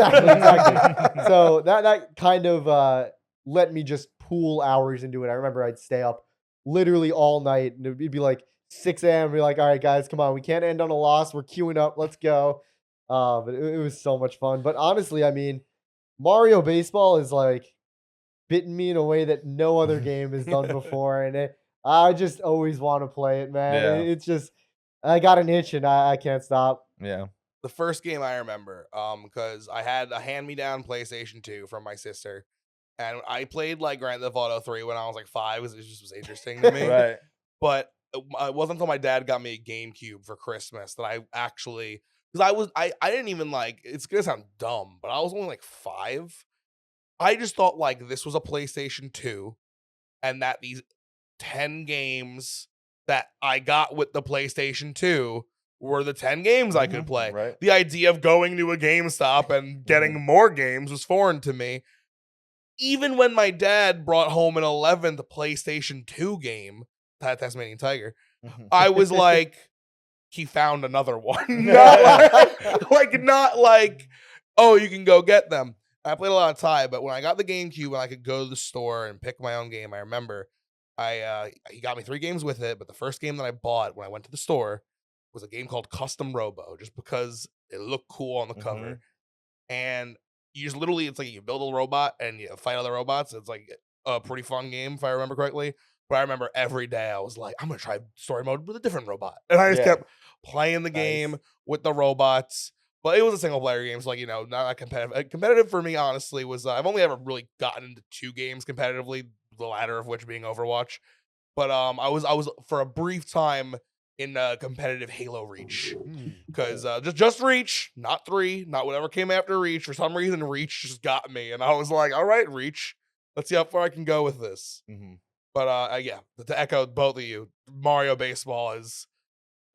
So that kind of let me just pool hours into it. I remember I'd stay up literally all night, and it'd be like 6 a.m. and be like, all right, guys, come on, we can't end on a loss. We're queuing up. Let's go. But it was so much fun. But honestly, I mean, Mario Baseball is like bitten me in a way that no other game has done before, and I just always want to play it, man. Yeah. It's just I got an itch and I can't stop. Yeah. The first game I remember, because I had a hand-me-down PlayStation 2 from my sister, and I played like Grand Theft Auto 3 when I was like 5, because it just was interesting to me. Right. But it wasn't until my dad got me a GameCube for Christmas that I actually, because I didn't even like, it's gonna sound dumb, but I was only like 5. I just thought like this was a PlayStation 2, and that these 10 games that I got with the PlayStation 2 were the 10 games I could play. Right. The idea of going to a GameStop and getting more games was foreign to me. even when my dad brought home an 11th PlayStation 2 game, Tasmanian Tiger, I was like, he found another one. Not like, oh, you can go get them. I played a lot of Thai, but when I got the GameCube and I could go to the store and pick my own game, I remember he got me 3 games with it, but the first game that I bought when I went to the store was a game called Custom Robo, just because it looked cool on the cover. And you just literally, it's like you build a robot and you fight other robots. It's like a pretty fun game, if I remember correctly. But I remember every day I was like, I'm going to try story mode with a different robot. And I just kept playing the game with the robots. But it was a single player game, so like, not that competitive. Competitive for me, honestly, was I've only ever really gotten into 2 games competitively, the latter of which being Overwatch. But I was for a brief time in competitive Halo Reach, because just Reach, not 3, not whatever came after Reach. For some reason, Reach just got me, and I was like, all right, Reach, let's see how far I can go with this. But yeah, to echo both of you, Mario Baseball is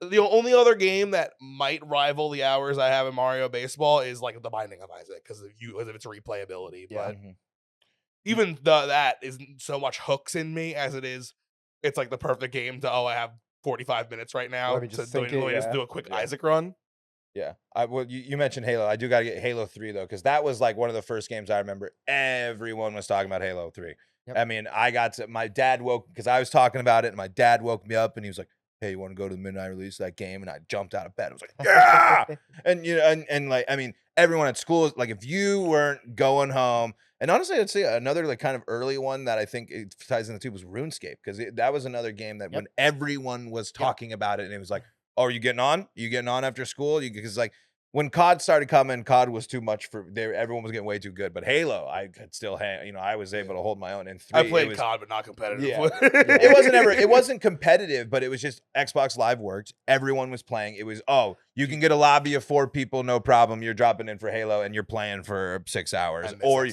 the only other game that might rival the hours I have in Mario Baseball is like The Binding of Isaac, because of its replayability. But even that isn't so much hooks in me as it is. It's like the perfect game to I have 45 minutes right now Let me to just sink it, just do a quick Isaac run. Yeah, well, you mentioned Halo. I do got to get Halo 3 though, because that was like one of the first games I remember everyone was talking about Halo 3. Yep. I mean, my dad because I was talking about it, and my dad woke me up and he was like, "Hey, you want to go to the midnight release of that game?" And I jumped out of bed. I was like, "Yeah!" And and like, I mean, everyone at school, like, if you weren't going home, and honestly, I'd say another like kind of early one that I think it ties into too was RuneScape, because that was another game that when everyone was talking about it, and it was like, "Oh, are you getting on? You getting on after school?" Because like when COD started coming, COD was too much for everyone was getting way too good. But Halo, I could still I was able to hold my own. And 3, I played COD, but not competitive. Yeah. It wasn't competitive, but it was just Xbox Live worked. Everyone was playing. It was, you can get a lobby of 4 people, no problem. You're dropping in for Halo and you're playing for 6 hours. Or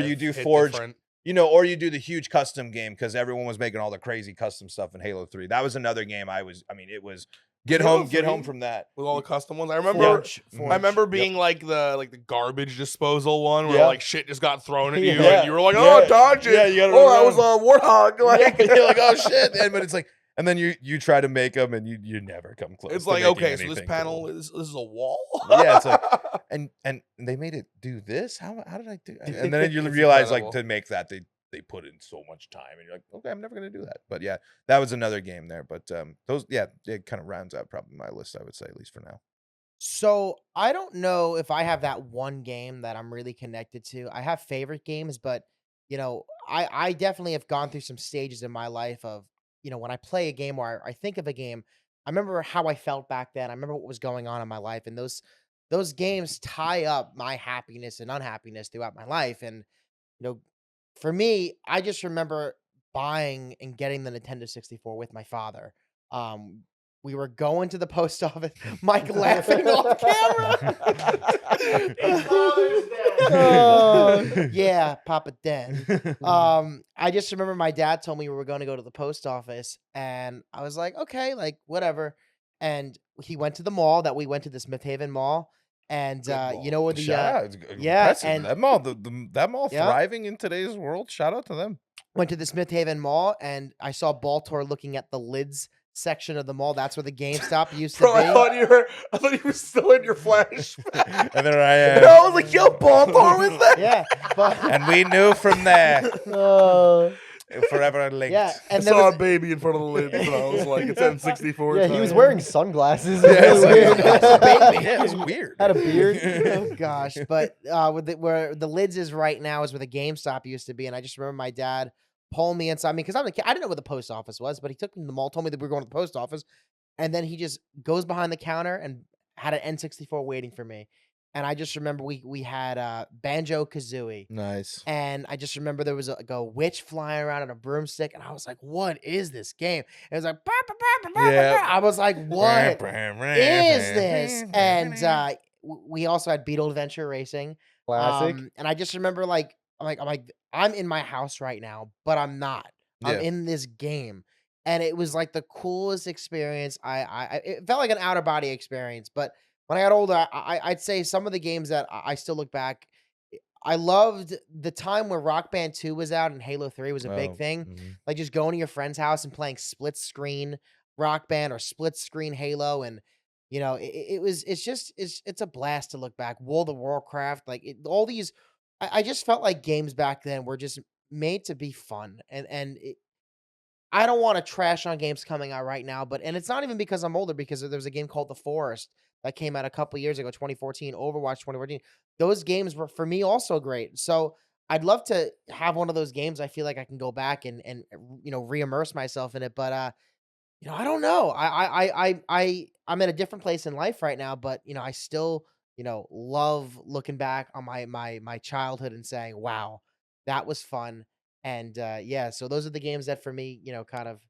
you do Forge, or you do the huge custom game, because everyone was making all the crazy custom stuff in Halo 3. That was another game it was get home from that with all the custom ones. I remember being like the garbage disposal one where like shit just got thrown at you and you were like, oh, dodge it. Yeah, you gotta that was a warthog. Like you're like, oh shit. But it's like, and then you try to make them and you never come close. It's like, okay, so this panel is a wall. Yeah, it's like, and they made it do this. How did I do? And then you realize like to make that they put in so much time, and you're like, okay, I'm never gonna do that. But yeah, that was another game there. But those, it kind of rounds out probably my list, I would say, at least for now. So I don't know if I have that one game that I'm really connected to. I have favorite games, but I definitely have gone through some stages in my life of, when I play a game or I think of a game, I remember how I felt back then. I remember what was going on in my life, and those games tie up my happiness and unhappiness throughout my life. And for me, I just remember buying and getting the Nintendo 64 with my father. We were going to the post office. Mike laughing off camera. Yeah, Papa Den. I just remember my dad told me we were going to go to the post office, and I was like, okay, like whatever. And he went to the mall. That we went to the Smith Haven Mall. And you know where the and that mall, that mall thriving in today's world. Shout out to them. Went to the Smith Haven Mall, and I saw Baltor looking at the lids section of the mall. That's where the GameStop used to be. I thought you were still in your flash. And there I am. And I was like, yo, Baltor was there. Yeah, and we knew from there. Forever linked. Yeah, and I saw a baby in front of the lids, and I was like, it's N64. Yeah, he was wearing sunglasses. It was weird. Had a beard. Oh gosh, but where the lids is right now is where the GameStop used to be, and I just remember my dad pulling me inside me because I'm a kid. I didn't know where the post office was, but he took me to the mall, told me that we were going to the post office, and then he just goes behind the counter and had an N64 waiting for me. And I just remember we had Banjo-Kazooie. Nice. And I just remember there was a witch flying around on a broomstick, and I was like, "What is this game?" It was like, I was like, "What is this?" And we also had Beetle Adventure Racing. Classic. And I just remember I'm in my house right now, but I'm not. I'm in this game. And it was like the coolest experience. It felt like an outer body experience, but when I got older, I'd say some of the games that I still look back, I loved the time where Rock Band 2 was out and Halo 3 was a big thing. Mhm. Like just going to your friend's house and playing split screen Rock Band or split screen Halo, and it's a blast to look back. World of Warcraft, all these, I just felt like games back then were just made to be fun, and I don't want to trash on games coming out right now, and it's not even because I'm older, because there was a game called The Forest that came out a couple years ago, 2014, Overwatch 2014. Those games were for me also great. So I'd love to have one of those games. I feel like I can go back and re-immerse myself in it, but I don't know. I'm in a different place in life right now, but I still love looking back on my childhood and saying, "Wow, that was fun." And yeah, so those are the games that for me, kind of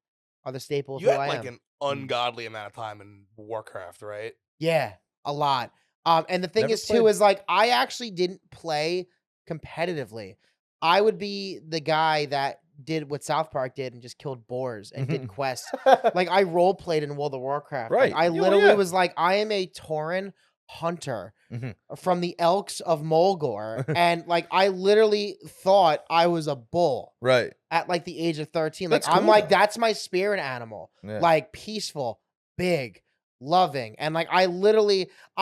are the staple of You who had I like am. an ungodly amount of time in Warcraft, right? Yeah, a lot. And the thing Never is too played. is like I actually didn't play competitively. I would be the guy that did what South Park did and just killed boars and did quests. Like I role played in World of Warcraft. Like, Right. I Yeah, literally yeah. was like, I am a Tauren hunter Mhm. from the Elks of Mulgore, and like I literally thought I was a bull Right. at like the age of 13. Like That's I'm cool, like, though. that's my spirit animal. Yeah. Like peaceful, big, loving. And like I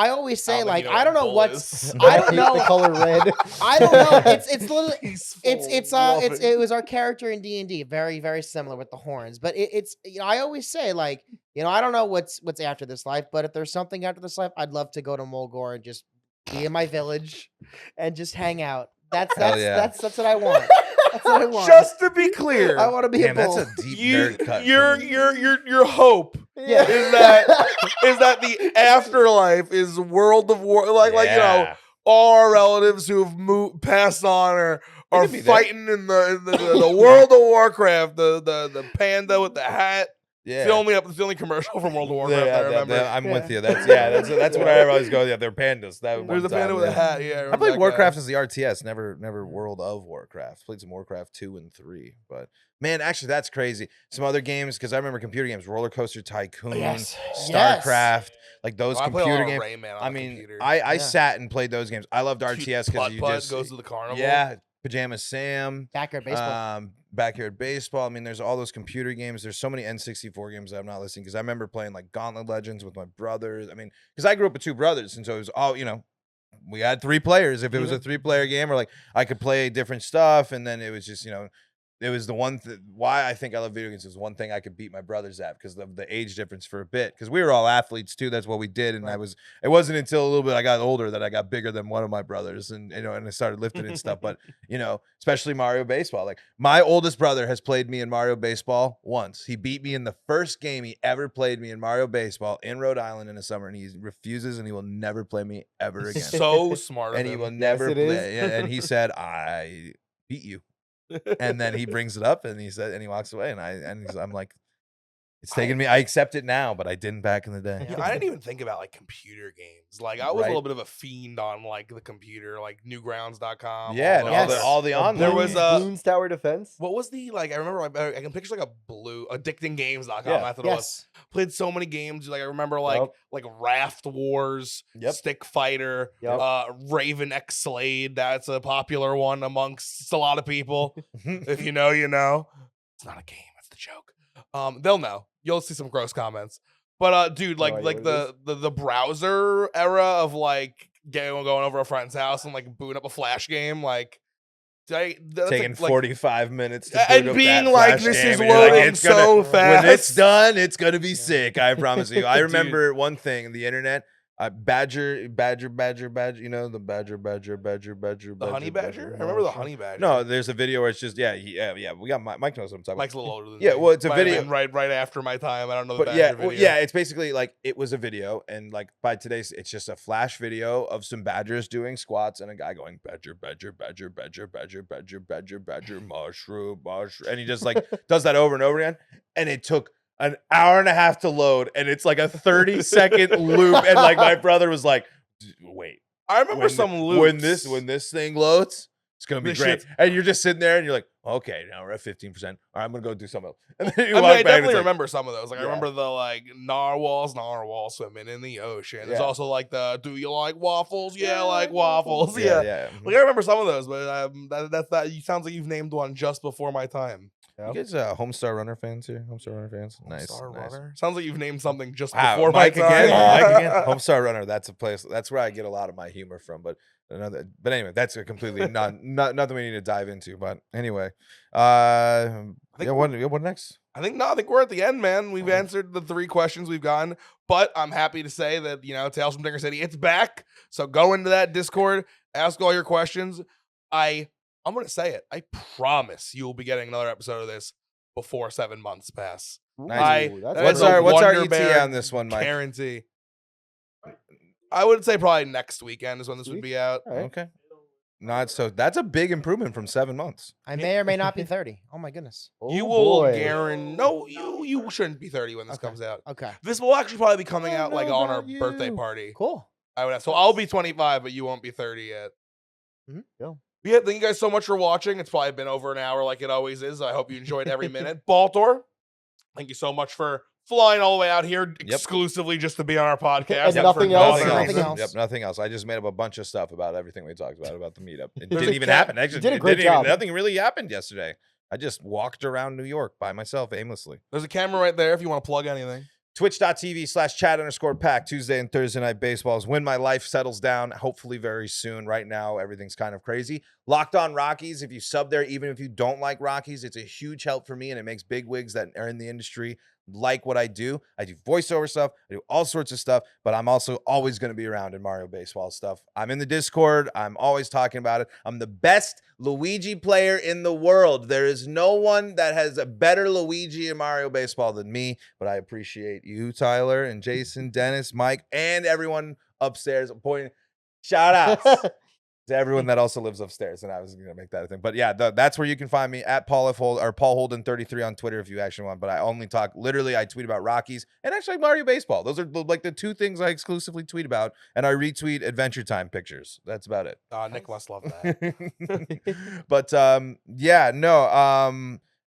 always say, like, I don't know what's I don't Hate know. the color red. I don't know. It's literally Peaceful, it was our character in D&D, very very similar with the horns. But it's I always say, like, I don't know what's after this life, but if there's something after this life, I'd love to go to Mulgore and just be in my village and just hang out. That's Hell yeah. that's what I want. That's what I want. Just to be clear, I want to be Damn, a bull. that's a deep you, nerd cut. your from me. your hope Yeah. is that the afterlife is World of War, like Yeah. all our relatives who have passed on are could be there. fighting in the World of Warcraft. The panda with the hat. Yeah. It's the only commercial from World of Warcraft I remember. I'm with Yeah. you. That's what I always go. Yeah, they're pandas. That There's one a panda time, with a yeah. hat. Yeah, I remember played that Warcraft guy. as the RTS, never World of Warcraft. Played some Warcraft 2 and 3, but man, actually that's crazy. Some other games, because I remember computer games, Roller Coaster Tycoon, Yes. StarCraft, like those Oh, I play a lot computer of games. Rayman on I the mean, computer. I Yeah. sat and played those games. I loved RTS because Putt you Putt just goes to the carnival. yeah, Pajama Sam, Backyard baseball. Backyard Baseball. I mean, there's all those computer games. There's so many N64 games that I'm not listening, because I remember playing like Gauntlet Legends with my brothers. I mean, because I grew up with two brothers, and so it was all, we had 3 players. If it was a 3-player game, or like I could play different stuff, and then it was just, it was the one why I think I love video games is one thing I could beat my brothers at, because of the age difference for a bit, because we were all athletes too. That's what we did, and Right. it wasn't until a little bit I got older that I got bigger than one of my brothers, and and I started lifting and stuff. But especially Mario Baseball. Like my oldest brother has played me in Mario Baseball once. He beat me in the first game he ever played me in Mario Baseball in Rhode Island in the summer, and he refuses, and he will never play me ever again. So smart. And of he him. will never it play. is. Yeah, and he said, "I beat you." And then he brings it up, and he walks away, and I'm like, it's taking me. I accept it now, but I didn't back in the day. Yeah, I didn't even think about like computer games. Like I was a Right. little bit of a fiend on like the computer, like newgrounds.com. Yeah, and all those. Yes. all the online. There was Bloons Tower Defense. What was the like? I remember I can picture like a blue addictinggames.com. Yeah. I thought it was. Yes. Played so many games. Like I remember like Raft Wars, Yep. Stick Fighter, Yep. Raven X Slade. That's a popular one amongst a lot of people. If you know, you know. It's not a game. It's the joke. They'll know. You'll see some gross comments. But dude, No like idea like what it the browser era of like going over a friend's house and like booting up a Flash game, like that's Taking like 45 minutes to and boot up being that like, Flash this game, is and you're like, loading it's gonna- so fast. When it's done, it's gonna be sick. I promise you. I remember one thing: the internet. Badger. You know the badger. The honey badger? I remember the honey badger. No, there's a video where it's just yeah. We got Mike knows what I'm talking about. Mike's a little older than Yeah, me. well, it's a Might have video- been right after my time. I don't know the But badger yeah, video. well, yeah, it's basically like it was a video, and like by today's, it's just a flash video of some badgers doing squats and a guy going badger, mushroom, and he just like does that over and over again, and it took an hour and a half to load, and it's like a 30-second loop, and like my brother was like, "Wait, I remember some loops. when this thing loads, it's gonna be This great," shit's- and you're just sitting there, and you're like, Okay, now we're at 15%. All right, I'm gonna go do something else. And then I you mean, walk I back and it's definitely like, remember some of those. Like, I Yeah. remember the like narwhal swimming in the ocean. There's Yeah. also like the do you like waffles? Yeah, I like waffles. Yeah, Yeah. yeah. Like I remember some of those, but that's that. You sounds like you've named one just before my time. You guys Homestar Runner fans here? Homestar Runner fans? Nice. Star nice. Runner. Sounds like you've named something just Wow, before my Mike time. again. Mike again. Homestar Runner. That's a place. That's where I get a lot of my humor from. But anyway, that's a completely nothing we need to dive into. But anyway, what next? I think we're at the end, man. We've answered the 3 questions we've gotten, but I'm happy to say that Tales from Dinger City, it's back. So go into that Discord, ask all your questions. I'm gonna say it. I promise you will be getting another episode of this before 7 months pass. Nice. That What's is a our Wonder ETA Bear on this one, Mike? guarantee. I would say probably next weekend is when this would be out. All right. Okay. Not so. That's a big improvement from 7 months. I may or may not be 30. Oh my goodness. You Oh, will boy. guarantee. No, you shouldn't be 30 when this Okay. comes out. Okay. This will actually probably be coming I out don't like know on our about birthday you. party. Cool. I would have. So I'll be 25, but you won't be 30 yet. Yeah. Yeah, thank you guys so much for watching. It's probably been over an hour like it always is. I hope you enjoyed every minute. Baltor, thank you so much for flying all the way out here exclusively just to be on our podcast. And for nothing no else. other Nothing reason. else. Yep, nothing else. I just made up a bunch of stuff about everything we talked about the meetup. It There's didn't a even cat- happen. Actually, did a it great didn't even- job. nothing really happened yesterday. I just walked around New York by myself aimlessly. There's a camera right there if you want to plug anything. Twitch.tv/chat_pack. Tuesday and Thursday night baseballs. When my life settles down, hopefully very soon. Right now, everything's kind of crazy. Locked on Rockies. If you sub there, even if you don't like Rockies, it's a huge help for me, and it makes big wigs that are in the industry like what I do. I do voiceover stuff. I do all sorts of stuff, but I'm also always going to be around in Mario Baseball stuff. I'm in the Discord. I'm always talking about it. I'm the best Luigi player in the world. There is no one that has a better Luigi in Mario Baseball than me, but I appreciate you, Tyler, and Jason, Dennis, Mike, and everyone upstairs. I'm pointing shout outs to everyone that also lives upstairs, and I was gonna make that a thing. But yeah, that's where you can find me at Paul Holden 33 on Twitter if you actually want. But I only talk I tweet about Rockies and actually Mario Baseball. Those are like the 2 things I exclusively tweet about, and I retweet Adventure Time pictures. That's about it. Nick must love that. But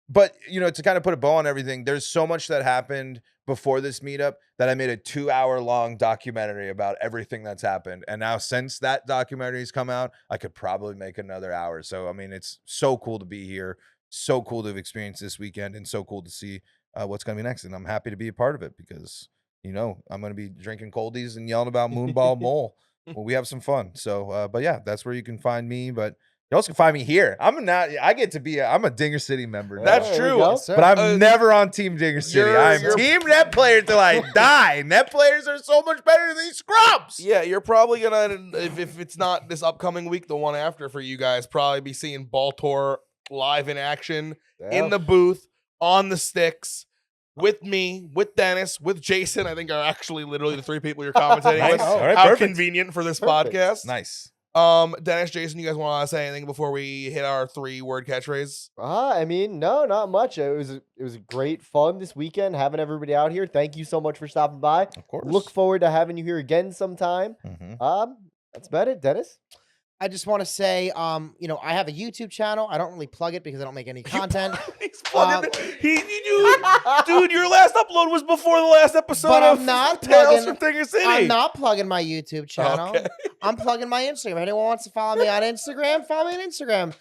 but to kind of put a bow on everything, there's so much that happened before this meetup that I made a 2-hour-long documentary about everything that's happened. And now since that documentary's come out, I could probably make another hour. So, I mean, it's so cool to be here, so cool to have experienced this weekend, and so cool to see what's going to be next. And I'm happy to be a part of it because, I'm going to be drinking coldies and yelling about Moonball Mole. Well, we have some fun. So, but yeah, that's where you can find me. But you also can find me here. I'm a Dinger City member now. That's There you true. go. Yes, sir. But I'm never on Team Dinger City. I'm you're- Team Net Player till I die. Net players are so much better than these scrubs. Yeah, you're probably gonna if it's not this upcoming week, the one after for you guys, probably be seeing Baltor live in action in the booth on the sticks with me, with Dennis, with Jason. I think are actually literally the 3 people you're commentating Nice. with. All right, How perfect. convenient for this Perfect. podcast. Nice. Dennis, Jason, you guys want to say anything before we hit our 3-word catchphrase? I mean, no, not much. It was great fun this weekend having everybody out here. Thank you so much for stopping by. Of course. Look forward to having you here again sometime. Mhm. That's about it, Dennis. I just want to say, I have a YouTube channel. I don't really plug it because I don't make any content. He's plugging dude, your last upload was before the last episode But of I'm not Tales plugging- from Dinger City. I'm not plugging my YouTube channel. Okay. I'm plugging my Instagram. If anyone wants to follow me on Instagram, follow me on Instagram.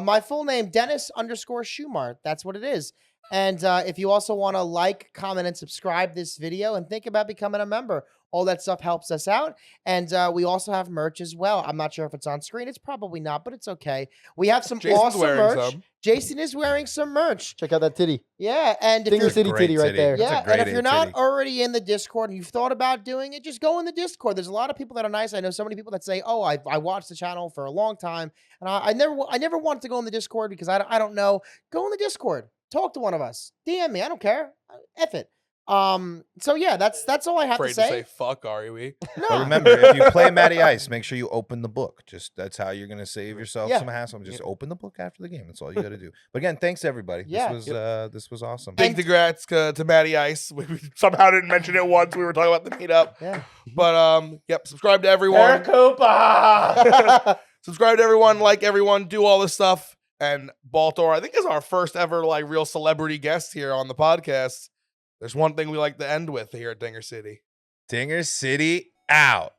My full name, Dennis_Schumart. That's what it is. And if you also want to like, comment, and subscribe this video and think about becoming a member, all that stuff helps us out. And we also have merch as well. I'm not sure if it's on screen. It's probably not, but it's okay. We have some Jason's awesome wearing merch. some. Jason is wearing some merch. Check out that titty. Yeah, and if Dinger you're City Great titty right titty. there. That's a yeah, great and if you're not titty. already in the Discord and you've thought about doing it, just go in the Discord. There's a lot of people that are nice. I know so many people that say, "Oh, I watched the channel for a long time, and I never wanted to go in the Discord because I don't know." Go in the Discord. Talk to one of us. DM me. I don't care. F it. So yeah, that's all I have Afraid to to say. say fuck, are we? No. But remember, if you play Matty Ice, make sure you open the book. That's how you're gonna save yourself Yeah. some hassle. Just open the book after the game. That's all you got to do. But again, thanks everybody. Yeah. This was awesome. Big congrats to Matty Ice. We somehow didn't mention it once. We were talking about the meetup. Yeah. But yep, subscribe to everyone. Subscribe to everyone, like everyone, do all this stuff. And Baltor, I think, is our first ever like real celebrity guest here on the podcast. There's one thing we like to end with here at Dinger City. Dinger City out.